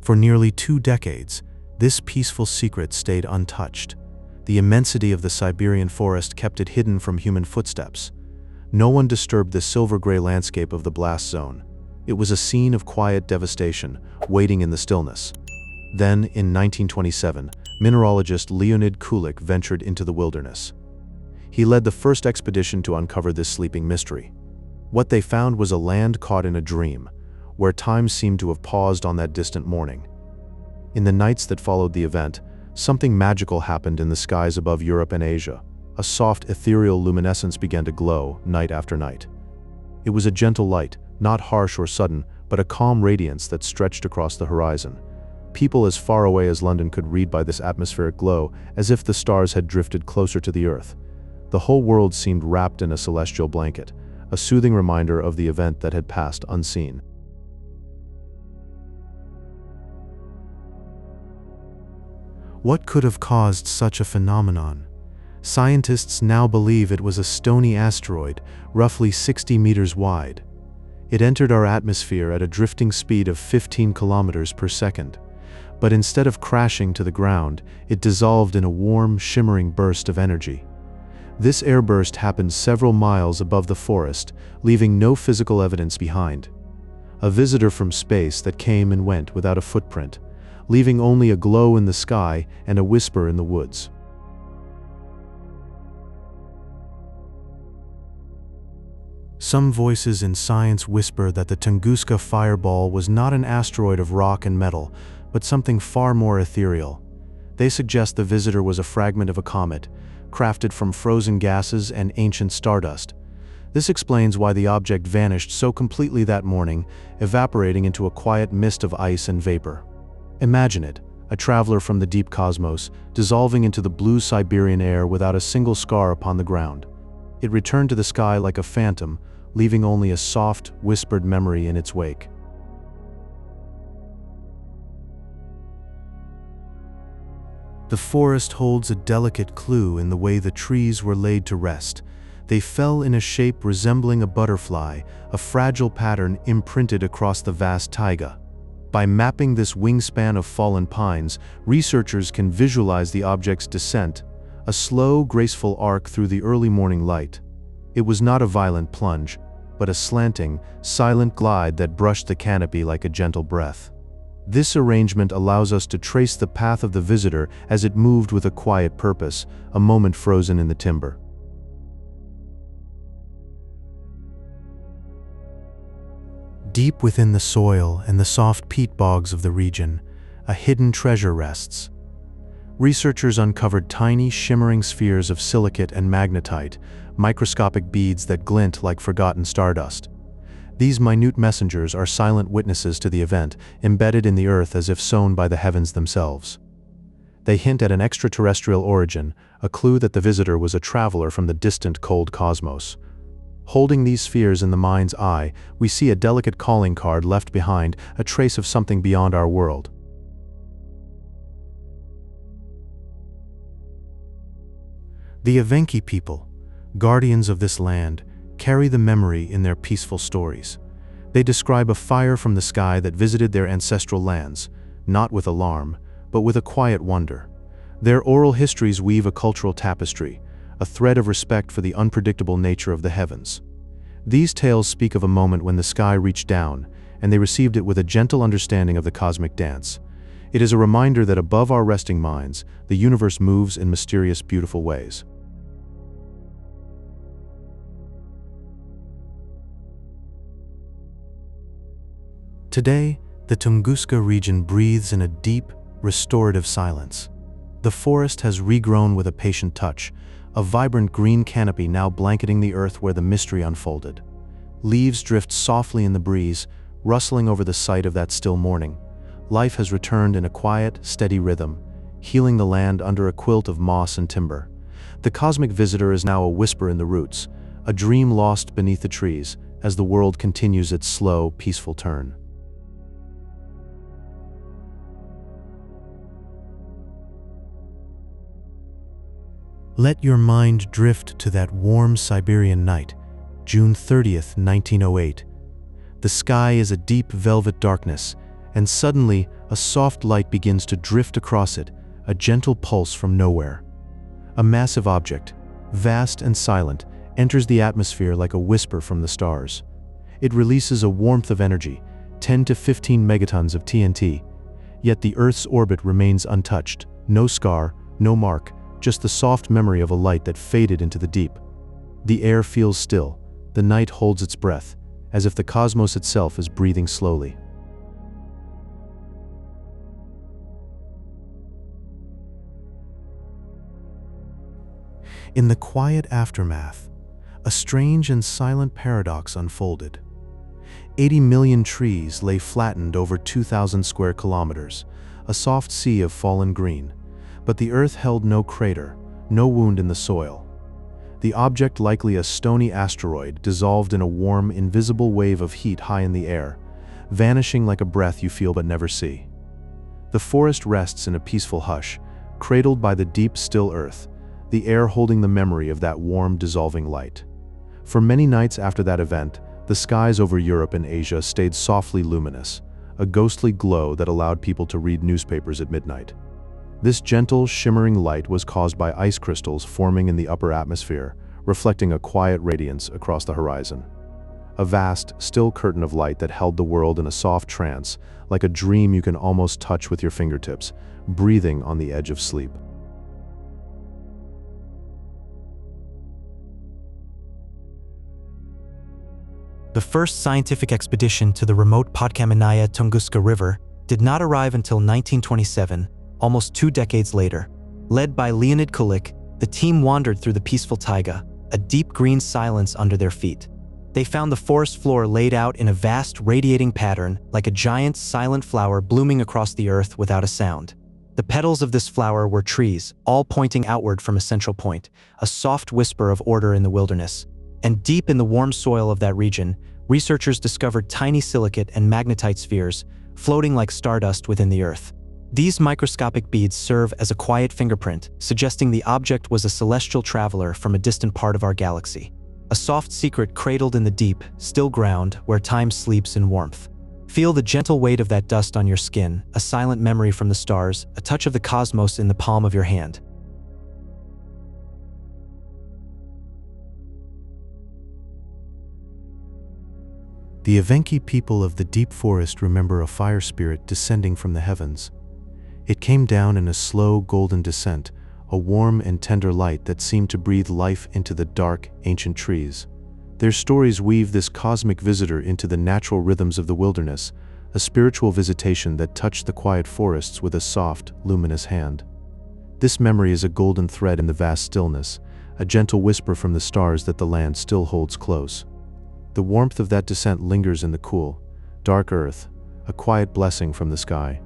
For nearly 2 decades, this peaceful secret stayed untouched. The immensity of the Siberian forest kept it hidden from human footsteps. No one disturbed the silver-gray landscape of the blast zone. It was a scene of quiet devastation, waiting in the stillness. Then, in 1927, mineralogist Leonid Kulik ventured into the wilderness. He led the first expedition to uncover this sleeping mystery. What they found was a land caught in a dream, where time seemed to have paused on that distant morning. In the nights that followed the event, something magical happened in the skies above Europe and Asia. A soft, ethereal luminescence began to glow night after night. It was a gentle light, not harsh or sudden, but a calm radiance that stretched across the horizon. People as far away as London could read by this atmospheric glow, as if the stars had drifted closer to the earth. The whole world seemed wrapped in a celestial blanket, a soothing reminder of the event that had passed unseen. What could have caused such a phenomenon? Scientists now believe it was a stony asteroid, roughly 60 meters wide. It entered our atmosphere at a drifting speed of 15 kilometers per second. But instead of crashing to the ground, it dissolved in a warm, shimmering burst of energy. This airburst happened several miles above the forest, leaving no physical evidence behind. A visitor from space that came and went without a footprint, leaving only a glow in the sky and a whisper in the woods. Some voices in science whisper that the Tunguska fireball was not an asteroid of rock and metal, but something far more ethereal. They suggest the visitor was a fragment of a comet, crafted from frozen gases and ancient stardust. This explains why the object vanished so completely that morning, evaporating into a quiet mist of ice and vapor. Imagine it, a traveler from the deep cosmos, dissolving into the blue Siberian air without a single scar upon the ground. It returned to the sky like a phantom, leaving only a soft, whispered memory in its wake. The forest holds a delicate clue in the way the trees were laid to rest. They fell in a shape resembling a butterfly, a fragile pattern imprinted across the vast taiga. By mapping this wingspan of fallen pines, researchers can visualize the object's descent, a slow, graceful arc through the early morning light. It was not a violent plunge, but a slanting, silent glide that brushed the canopy like a gentle breath. This arrangement allows us to trace the path of the visitor as it moved with a quiet purpose, a moment frozen in the timber. Deep within the soil and the soft peat bogs of the region, a hidden treasure rests. Researchers uncovered tiny, shimmering spheres of silicate and magnetite, microscopic beads that glint like forgotten stardust. These minute messengers are silent witnesses to the event, embedded in the earth as if sown by the heavens themselves. They hint at an extraterrestrial origin, a clue that the visitor was a traveler from the distant cold cosmos. Holding these spheres in the mind's eye, we see a delicate calling card left behind, a trace of something beyond our world. The Evenki people, guardians of this land, carry the memory in their peaceful stories. They describe a fire from the sky that visited their ancestral lands, not with alarm, but with a quiet wonder. Their oral histories weave a cultural tapestry, a thread of respect for the unpredictable nature of the heavens. These tales speak of a moment when the sky reached down, and they received it with a gentle understanding of the cosmic dance. It is a reminder that above our resting minds, the universe moves in mysterious, beautiful ways. Today, the Tunguska region breathes in a deep, restorative silence. The forest has regrown with a patient touch, a vibrant green canopy now blanketing the earth where the mystery unfolded. Leaves drift softly in the breeze, rustling over the site of that still morning. Life has returned in a quiet, steady rhythm, healing the land under a quilt of moss and timber. The cosmic visitor is now a whisper in the roots, a dream lost beneath the trees, as the world continues its slow, peaceful turn. Let your mind drift to that warm Siberian night, June 30th, 1908. The sky is a deep velvet darkness, and suddenly a soft light begins to drift across it, a gentle pulse from nowhere. A massive object, vast and silent, enters the atmosphere like a whisper from the stars. It releases a warmth of energy, 10 to 15 megatons of TNT, yet the Earth's orbit remains untouched, no scar, no mark, just the soft memory of a light that faded into the deep. The air feels still, the night holds its breath, as if the cosmos itself is breathing slowly. In the quiet aftermath, a strange and silent paradox unfolded. 80 million trees lay flattened over 2,000 square kilometers, a soft sea of fallen green. But the Earth held no crater, no wound in the soil. The object, likely a stony asteroid, dissolved in a warm, invisible wave of heat high in the air, vanishing like a breath you feel but never see. The forest rests in a peaceful hush, cradled by the deep, still earth, the air holding the memory of that warm, dissolving light. For many nights after that event, the skies over Europe and Asia stayed softly luminous, a ghostly glow that allowed people to read newspapers at midnight. This gentle, shimmering light was caused by ice crystals forming in the upper atmosphere, reflecting a quiet radiance across the horizon. A vast, still curtain of light that held the world in a soft trance, like a dream you can almost touch with your fingertips, breathing on the edge of sleep. The first scientific expedition to the remote Podkamennaya Tunguska River did not arrive until 1927, almost 2 decades later. Led by Leonid Kulik, the team wandered through the peaceful taiga, a deep green silence under their feet. They found the forest floor laid out in a vast radiating pattern, like a giant silent flower blooming across the earth without a sound. The petals of this flower were trees, all pointing outward from a central point, a soft whisper of order in the wilderness. And deep in the warm soil of that region, researchers discovered tiny silicate and magnetite spheres, floating like stardust within the earth. These microscopic beads serve as a quiet fingerprint, suggesting the object was a celestial traveler from a distant part of our galaxy. A soft secret cradled in the deep, still ground where time sleeps in warmth. Feel the gentle weight of that dust on your skin, a silent memory from the stars, a touch of the cosmos in the palm of your hand. The Evenki people of the deep forest remember a fire spirit descending from the heavens. It came down in a slow, golden descent, a warm and tender light that seemed to breathe life into the dark, ancient trees. Their stories weave this cosmic visitor into the natural rhythms of the wilderness, a spiritual visitation that touched the quiet forests with a soft, luminous hand. This memory is a golden thread in the vast stillness, a gentle whisper from the stars that the land still holds close. The warmth of that descent lingers in the cool, dark earth, a quiet blessing from the sky.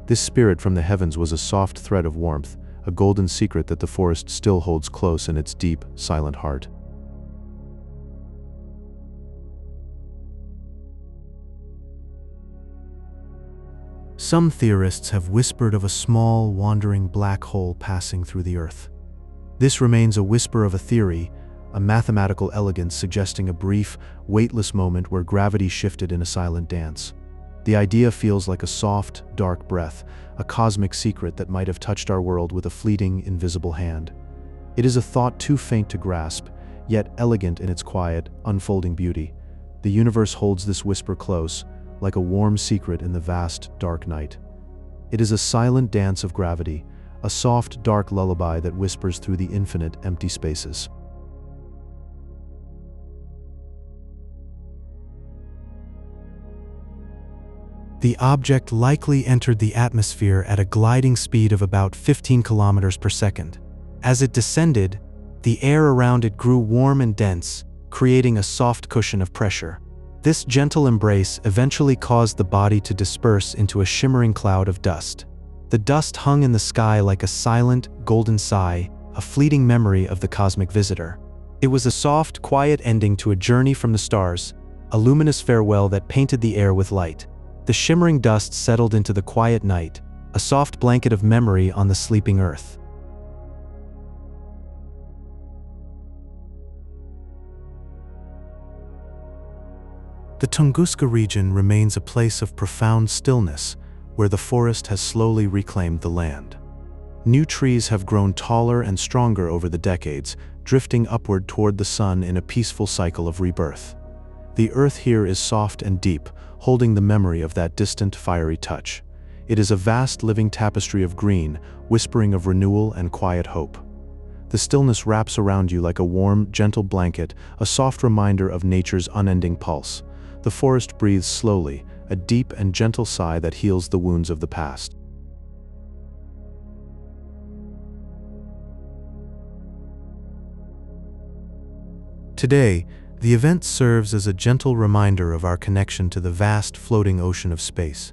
This spirit from the heavens was a soft thread of warmth, a golden secret that the forest still holds close in its deep, silent heart. Some theorists have whispered of a small, wandering black hole passing through the earth. This remains a whisper of a theory, a mathematical elegance suggesting a brief, weightless moment where gravity shifted in a silent dance. The idea feels like a soft, dark breath, a cosmic secret that might have touched our world with a fleeting, invisible hand. It is a thought too faint to grasp, yet elegant in its quiet, unfolding beauty. The universe holds this whisper close, like a warm secret in the vast, dark night. It is a silent dance of gravity, a soft, dark lullaby that whispers through the infinite, empty spaces. The object likely entered the atmosphere at a gliding speed of about 15 kilometers per second. As it descended, The air around it grew warm and dense, creating a soft cushion of pressure. This gentle embrace eventually caused the body to disperse into a shimmering cloud of dust. The dust hung in the sky like a silent, golden sigh, a fleeting memory of the cosmic visitor. It was a soft, quiet ending to a journey from the stars, a luminous farewell that painted the air with light. The shimmering dust settled into the quiet night, a soft blanket of memory on the sleeping earth. The Tunguska region remains a place of profound stillness, where the forest has slowly reclaimed the land. New trees have grown taller and stronger over the decades, drifting upward toward the sun in a peaceful cycle of rebirth. The earth here is soft and deep, holding the memory of that distant, fiery touch. It is a vast living tapestry of green, whispering of renewal and quiet hope. The stillness wraps around you like a warm, gentle blanket, a soft reminder of nature's unending pulse. The forest breathes slowly, a deep and gentle sigh that heals the wounds of the past. Today, the event serves as a gentle reminder of our connection to the vast, floating ocean of space.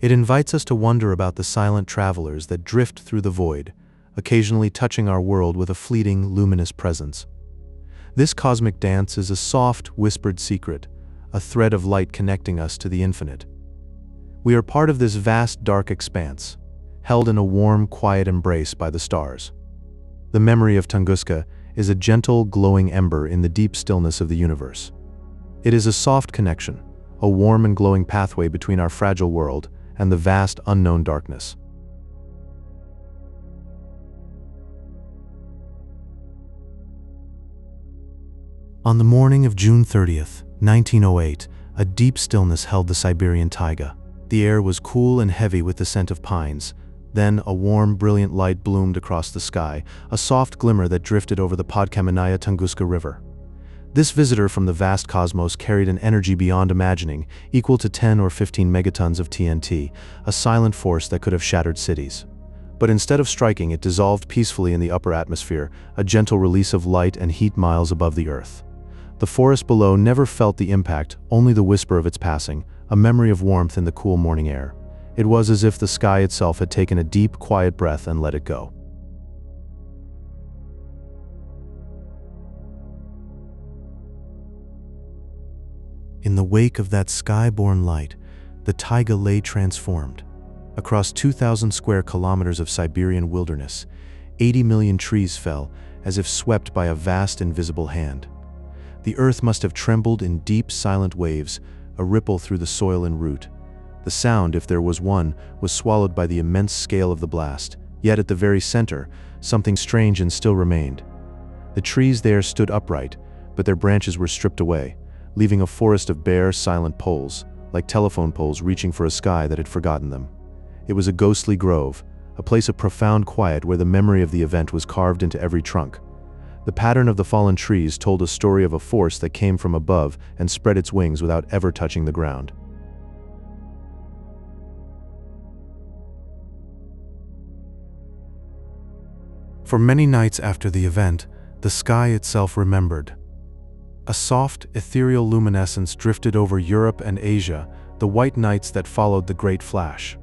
It invites us to wonder about the silent travelers that drift through the void, occasionally touching our world with a fleeting, luminous presence. This cosmic dance is a soft, whispered secret, a thread of light connecting us to the infinite. We are part of this vast, dark expanse, held in a warm, quiet embrace by the stars. The memory of Tunguska is a gentle, glowing ember in the deep stillness of the universe. It is a soft connection, a warm and glowing pathway between our fragile world and the vast, unknown darkness. On the morning of June 30th, 1908, a deep stillness held the Siberian taiga. The air was cool and heavy with the scent of pines. Then a warm, brilliant light bloomed across the sky, a soft glimmer that drifted over the Podkamenaya Tunguska River. This visitor from the vast cosmos carried an energy beyond imagining, equal to 10 or 15 megatons of TNT, a silent force that could have shattered cities. But instead of striking, it dissolved peacefully in the upper atmosphere, a gentle release of light and heat miles above the earth. The forest below never felt the impact, only the whisper of its passing, a memory of warmth in the cool morning air. It was as if the sky itself had taken a deep, quiet breath and let it go. In the wake of that sky-born light, the taiga lay transformed. Across 2,000 square kilometers of Siberian wilderness, 80 million trees fell, as if swept by a vast invisible hand. The earth must have trembled in deep, silent waves, a ripple through the soil and root. The sound, if there was one, was swallowed by the immense scale of the blast, yet at the very center, something strange and still remained. The trees there stood upright, but their branches were stripped away, leaving a forest of bare, silent poles, like telephone poles reaching for a sky that had forgotten them. It was a ghostly grove, a place of profound quiet where the memory of the event was carved into every trunk. The pattern of the fallen trees told a story of a force that came from above and spread its wings without ever touching the ground. For many nights after the event, the sky itself remembered. A soft, ethereal luminescence drifted over Europe and Asia, the white nights that followed the Great Flash.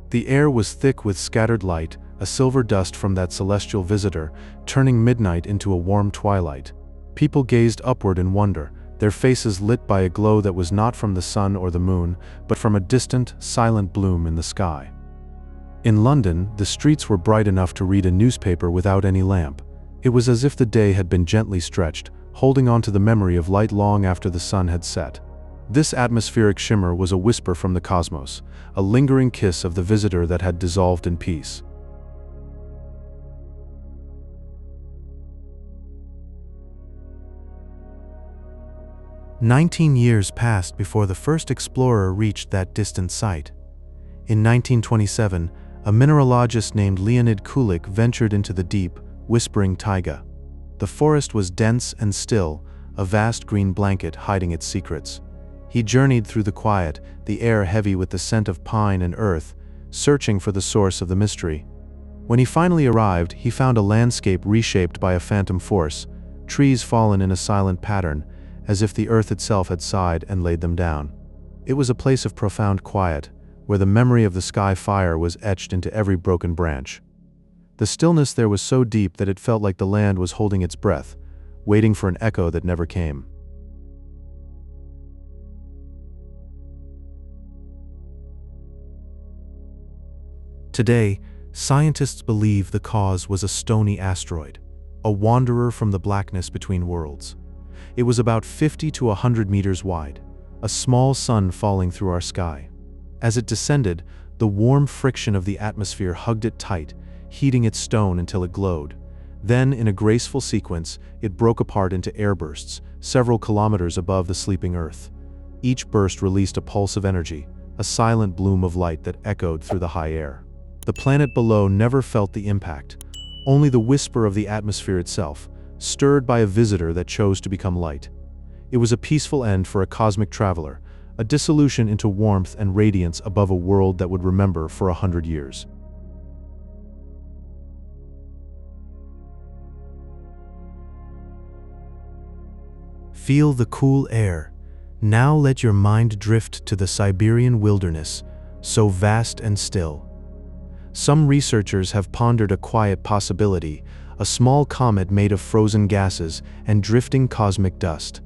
The air was thick with scattered light, a silver dust from that celestial visitor, turning midnight into a warm twilight. People gazed upward in wonder, their faces lit by a glow that was not from the sun or the moon, but from a distant, silent bloom in the sky. In London, the streets were bright enough to read a newspaper without any lamp. It was as if the day had been gently stretched, holding on to the memory of light long after the sun had set. This atmospheric shimmer was a whisper from the cosmos, a lingering kiss of the visitor that had dissolved in peace. "19 years passed before the first explorer reached that distant site. In 1927, a mineralogist named Leonid Kulik ventured into the deep, whispering taiga. The forest was dense and still, a vast green blanket hiding its secrets. He journeyed through the quiet, the air heavy with the scent of pine and earth, searching for the source of the mystery. When he finally arrived, he found a landscape reshaped by a phantom force, trees fallen in a silent pattern, as if the earth itself had sighed and laid them down. It was a place of profound quiet, where the memory of the sky fire was etched into every broken branch. The stillness there was so deep that it felt like the land was holding its breath, waiting for an echo that never came. Today, scientists believe the cause was a stony asteroid, a wanderer from the blackness between worlds. It was about 50 to 100 meters wide, a small sun falling through our sky. As it descended, the warm friction of the atmosphere hugged it tight, heating its stone until it glowed. Then, in a graceful sequence, it broke apart into airbursts, several kilometers above the sleeping Earth. Each burst released a pulse of energy, a silent bloom of light that echoed through the high air. The planet below never felt the impact, only the whisper of the atmosphere itself, stirred by a visitor that chose to become light. It was a peaceful end for a cosmic traveler, a dissolution into warmth and radiance above a world that would remember for 100 years. Feel the cool air. Now let your mind drift to the Siberian wilderness, so vast and still. Some researchers have pondered a quiet possibility, a small comet made of frozen gases and drifting cosmic dust.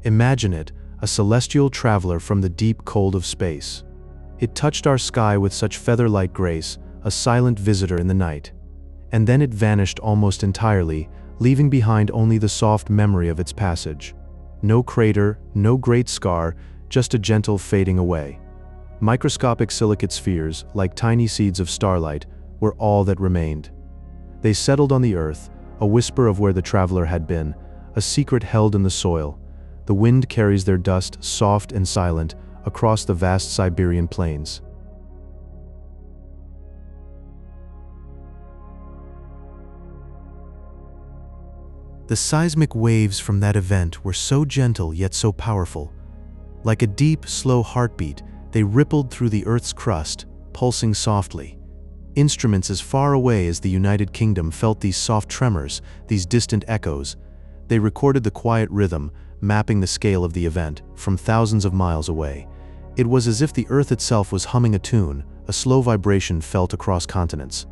Imagine it, a celestial traveler from the deep cold of space. It touched our sky with such feather-like grace, a silent visitor in the night. And then it vanished almost entirely, leaving behind only the soft memory of its passage. No crater, no great scar, just a gentle fading away. Microscopic silicate spheres, like tiny seeds of starlight, were all that remained. They settled on the earth, a whisper of where the traveler had been, a secret held in the soil. The wind carries their dust, soft and silent, across the vast Siberian plains. The seismic waves from that event were so gentle yet so powerful. Like a deep, slow heartbeat, they rippled through the Earth's crust, pulsing softly. Instruments as far away as the United Kingdom felt these soft tremors, these distant echoes. They recorded the quiet rhythm, mapping the scale of the event, from thousands of miles away. It was as if the Earth itself was humming a tune, a slow vibration felt across continents.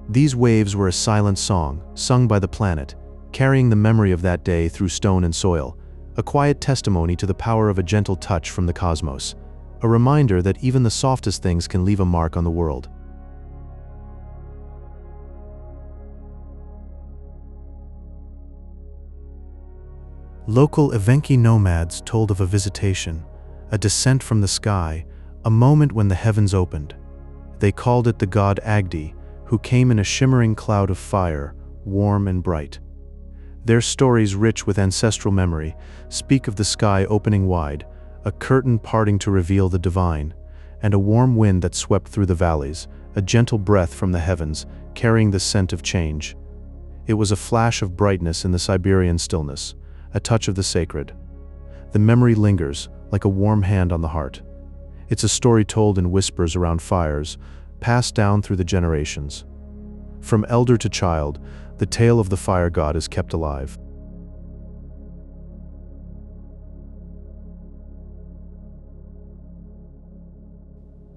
These waves were a silent song, sung by the planet, carrying the memory of that day through stone and soil, a quiet testimony to the power of a gentle touch from the cosmos, a reminder that even the softest things can leave a mark on the world. Local Evenki nomads told of a visitation, a descent from the sky, a moment when the heavens opened. They called it the god Agdi, who came in a shimmering cloud of fire, warm and bright. Their stories, rich with ancestral memory, speak of the sky opening wide, a curtain parting to reveal the divine, and a warm wind that swept through the valleys, a gentle breath from the heavens, carrying the scent of change. It was a flash of brightness in the Siberian stillness, a touch of the sacred. The memory lingers, like a warm hand on the heart. It's a story told in whispers around fires, passed down through the generations. From elder to child, the tale of the fire god is kept alive.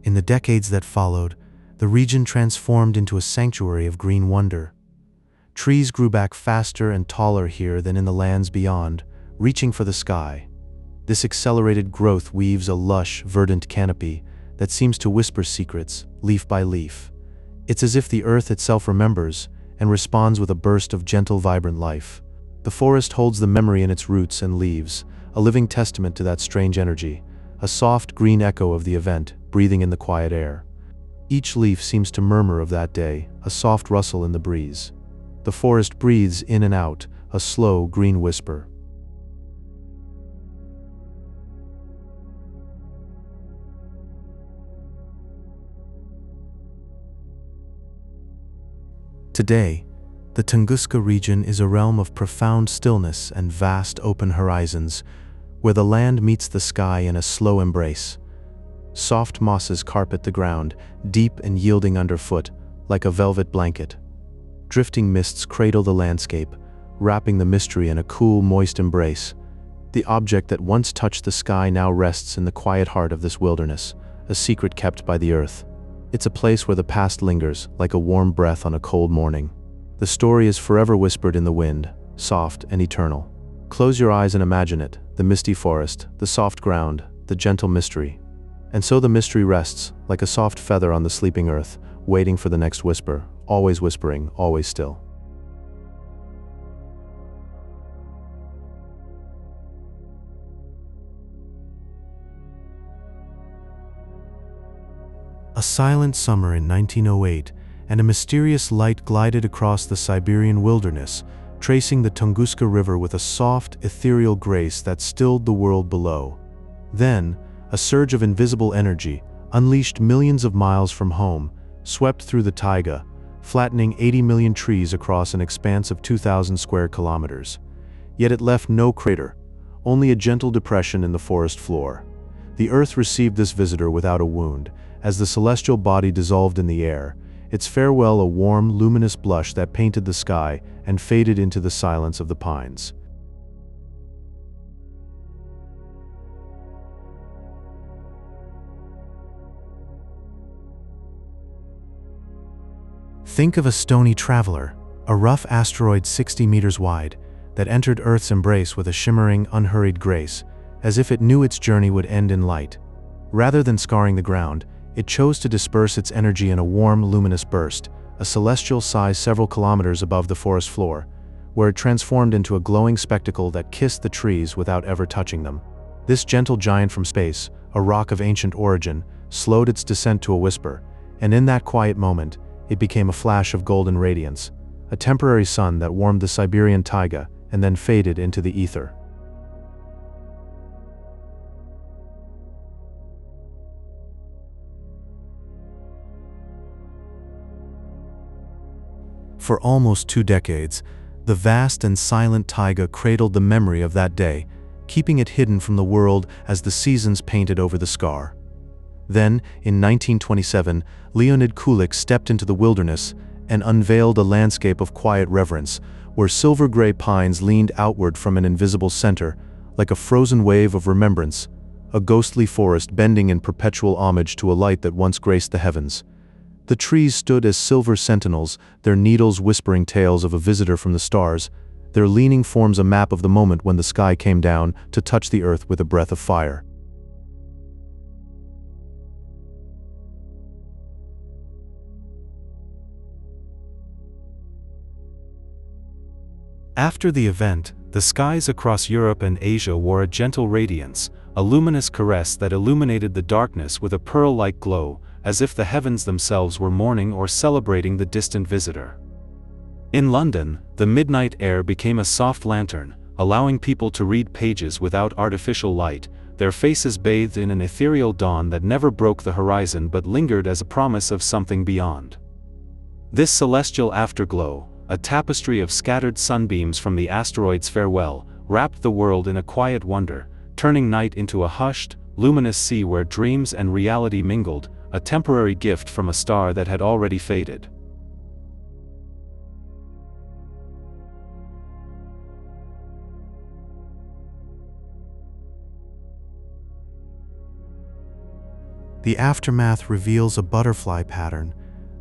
In the decades that followed, the region transformed into a sanctuary of green wonder. Trees grew back faster and taller here than in the lands beyond, reaching for the sky. This accelerated growth weaves a lush, verdant canopy that seems to whisper secrets, leaf by leaf. It's as if the earth itself remembers and responds with a burst of gentle, vibrant life. The forest holds the memory in its roots and leaves, a living testament to that strange energy, a soft green echo of the event, breathing in the quiet air. Each leaf seems to murmur of that day, a soft rustle in the breeze. The forest breathes in and out, a slow green whisper. Today, the Tunguska region is a realm of profound stillness and vast open horizons, where the land meets the sky in a slow embrace. Soft mosses carpet the ground, deep and yielding underfoot, like a velvet blanket. drifting mists cradle the landscape, wrapping the mystery in a cool, moist embrace. The object that once touched the sky now rests in the quiet heart of this wilderness, a secret kept by the earth. It's a place where the past lingers, like a warm breath on a cold morning. The story is forever whispered in the wind, soft and eternal. Close your eyes and imagine it, the misty forest, the soft ground, the gentle mystery. And so the mystery rests, like a soft feather on the sleeping earth, waiting for the next whisper, always whispering, always still. A silent summer in 1908, and a mysterious light glided across the Siberian wilderness, tracing the Tunguska River with a soft, ethereal grace that stilled the world below. Then, a surge of invisible energy, unleashed millions of miles from home, swept through the Taiga, flattening 80 million trees across an expanse of 2,000 square kilometers. Yet it left no crater, only a gentle depression in the forest floor. The earth received this visitor without a wound, as the celestial body dissolved in the air, its farewell a warm, luminous blush that painted the sky and faded into the silence of the pines. Think of a stony traveler, a rough asteroid 60 meters wide, that entered Earth's embrace with a shimmering, unhurried grace, as if it knew its journey would end in light. Rather than scarring the ground, it chose to disperse its energy in a warm, luminous burst, a celestial size several kilometers above the forest floor, where it transformed into a glowing spectacle that kissed the trees without ever touching them. This gentle giant from space, a rock of ancient origin, slowed its descent to a whisper, and in that quiet moment, it became a flash of golden radiance, a temporary sun that warmed the Siberian taiga and then faded into the ether. For almost 2 decades, the vast and silent taiga cradled the memory of that day, keeping it hidden from the world as the seasons painted over the scar. Then, in 1927, Leonid Kulik stepped into the wilderness and unveiled a landscape of quiet reverence, where silver-gray pines leaned outward from an invisible center, like a frozen wave of remembrance, a ghostly forest bending in perpetual homage to a light that once graced the heavens. The trees stood as silver sentinels, their needles whispering tales of a visitor from the stars, their leaning forms a map of the moment when the sky came down to touch the earth with a breath of fire. After the event, the skies across Europe and Asia wore a gentle radiance, a luminous caress that illuminated the darkness with a pearl-like glow, as if the heavens themselves were mourning or celebrating the distant visitor. In London, the midnight air became a soft lantern, allowing people to read pages without artificial light, their faces bathed in an ethereal dawn that never broke the horizon but lingered as a promise of something beyond. This celestial afterglow, a tapestry of scattered sunbeams from the asteroid's farewell, wrapped the world in a quiet wonder, turning night into a hushed, luminous sea where dreams and reality mingled, a temporary gift from a star that had already faded. The aftermath reveals a butterfly pattern,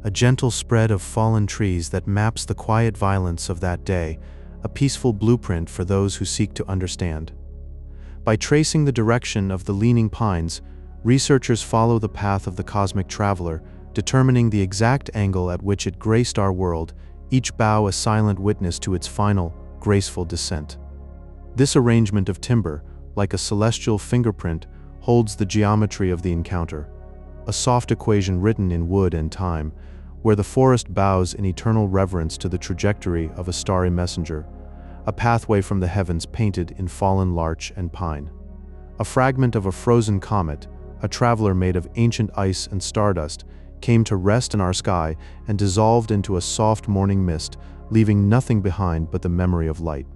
a gentle spread of fallen trees that maps the quiet violence of that day, a peaceful blueprint for those who seek to understand. By tracing the direction of the leaning pines, researchers follow the path of the cosmic traveler, determining the exact angle at which it graced our world, each bough a silent witness to its final, graceful descent. This arrangement of timber, like a celestial fingerprint, holds the geometry of the encounter, a soft equation written in wood and time, where the forest bows in eternal reverence to the trajectory of a starry messenger, a pathway from the heavens painted in fallen larch and pine. A fragment of a frozen comet, a traveler made of ancient ice and stardust, came to rest in our sky and dissolved into a soft morning mist, leaving nothing behind but the memory of light.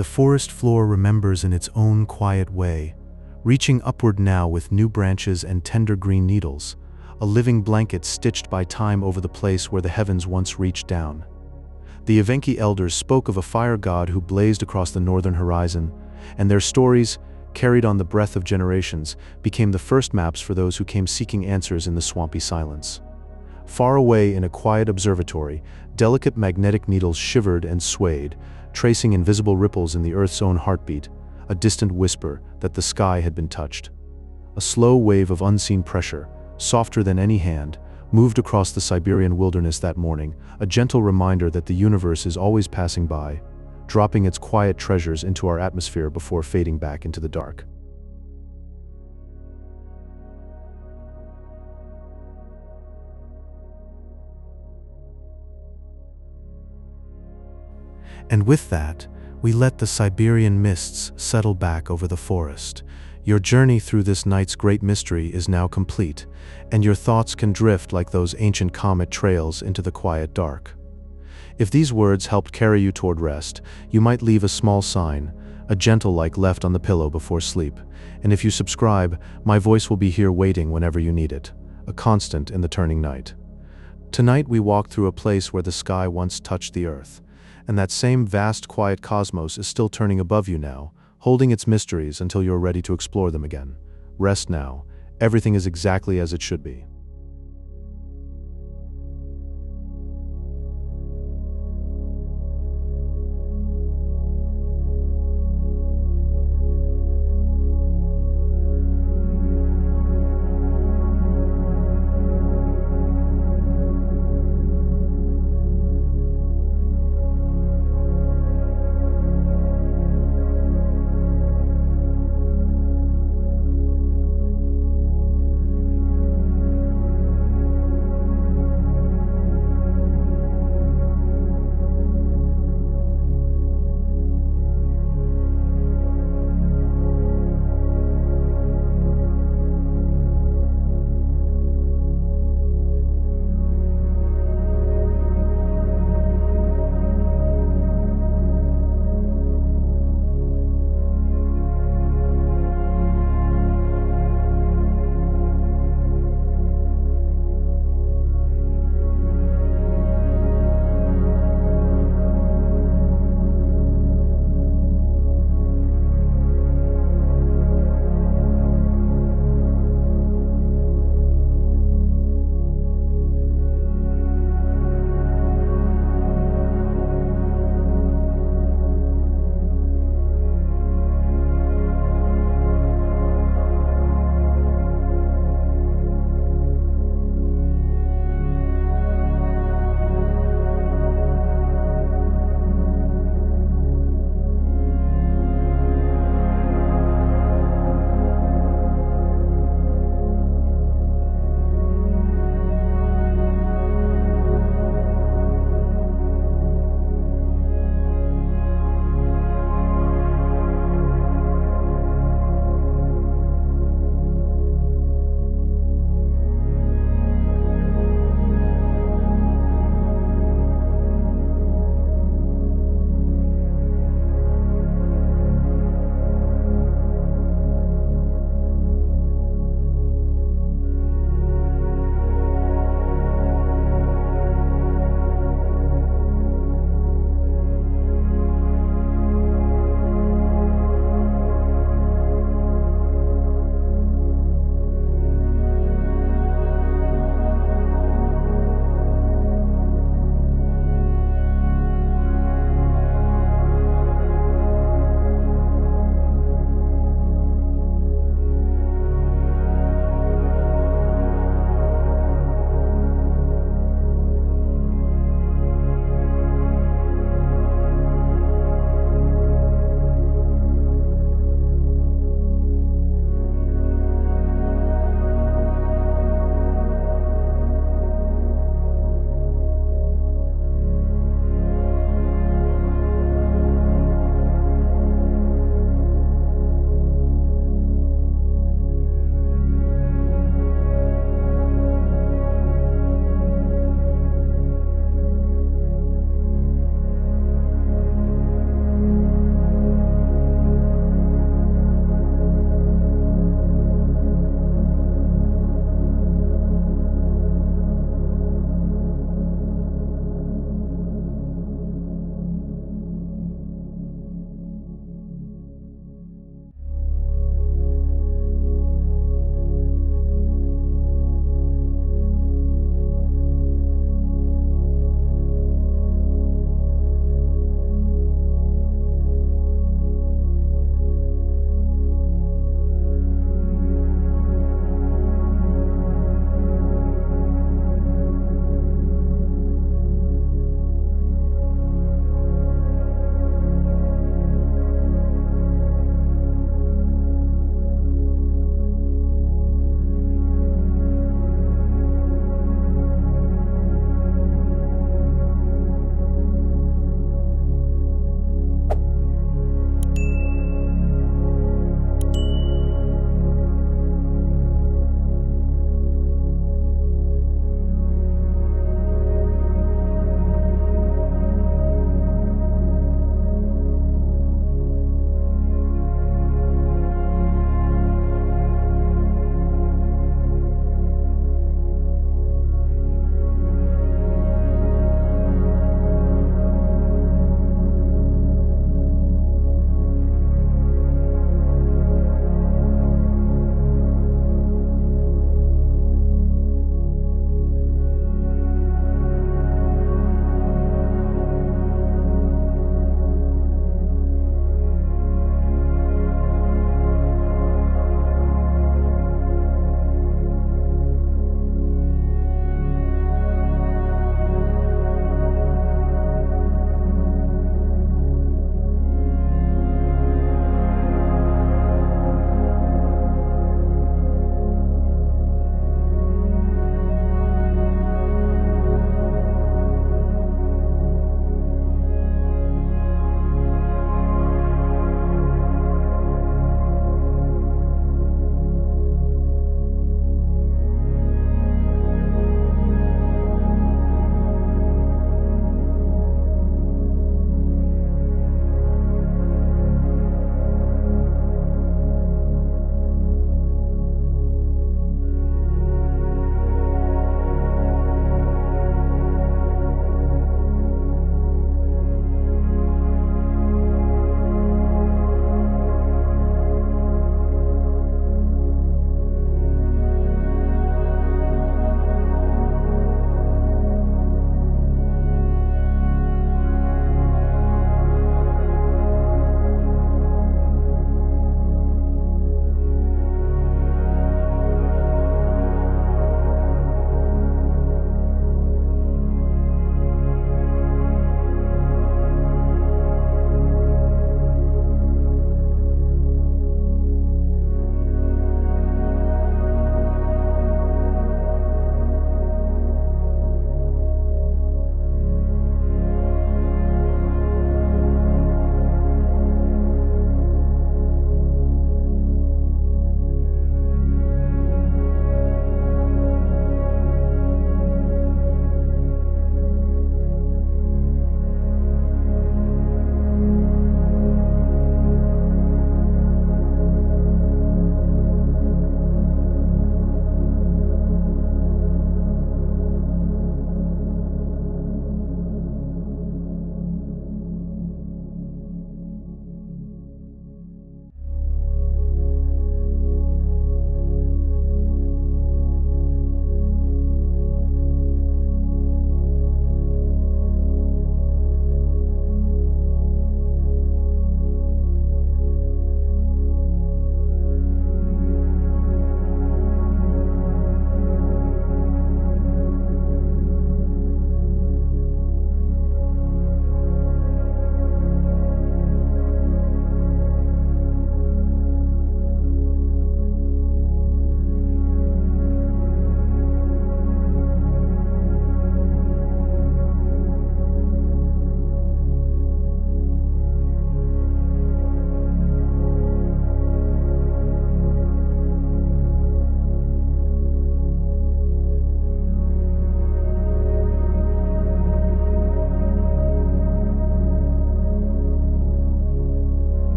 The forest floor remembers in its own quiet way, reaching upward now with new branches and tender green needles, a living blanket stitched by time over the place where the heavens once reached down. The Evenki elders spoke of a fire god who blazed across the northern horizon, and their stories, carried on the breath of generations, became the first maps for those who came seeking answers in the swampy silence. Far away in a quiet observatory, delicate magnetic needles shivered and swayed, tracing invisible ripples in the Earth's own heartbeat, a distant whisper that the sky had been touched. A slow wave of unseen pressure, softer than any hand, moved across the Siberian wilderness that morning, a gentle reminder that the universe is always passing by, dropping its quiet treasures into our atmosphere before fading back into the dark. And with that, we let the Siberian mists settle back over the forest. Your journey through this night's great mystery is now complete, and your thoughts can drift like those ancient comet trails into the quiet dark. If these words helped carry you toward rest, you might leave a small sign, a gentle like left on the pillow before sleep. And if you subscribe, my voice will be here waiting whenever you need it, a constant in the turning night. Tonight we walk through a place where the sky once touched the earth, and that same vast quiet cosmos is still turning above you now, holding its mysteries until you're ready to explore them again. Rest now. Everything is exactly as it should be.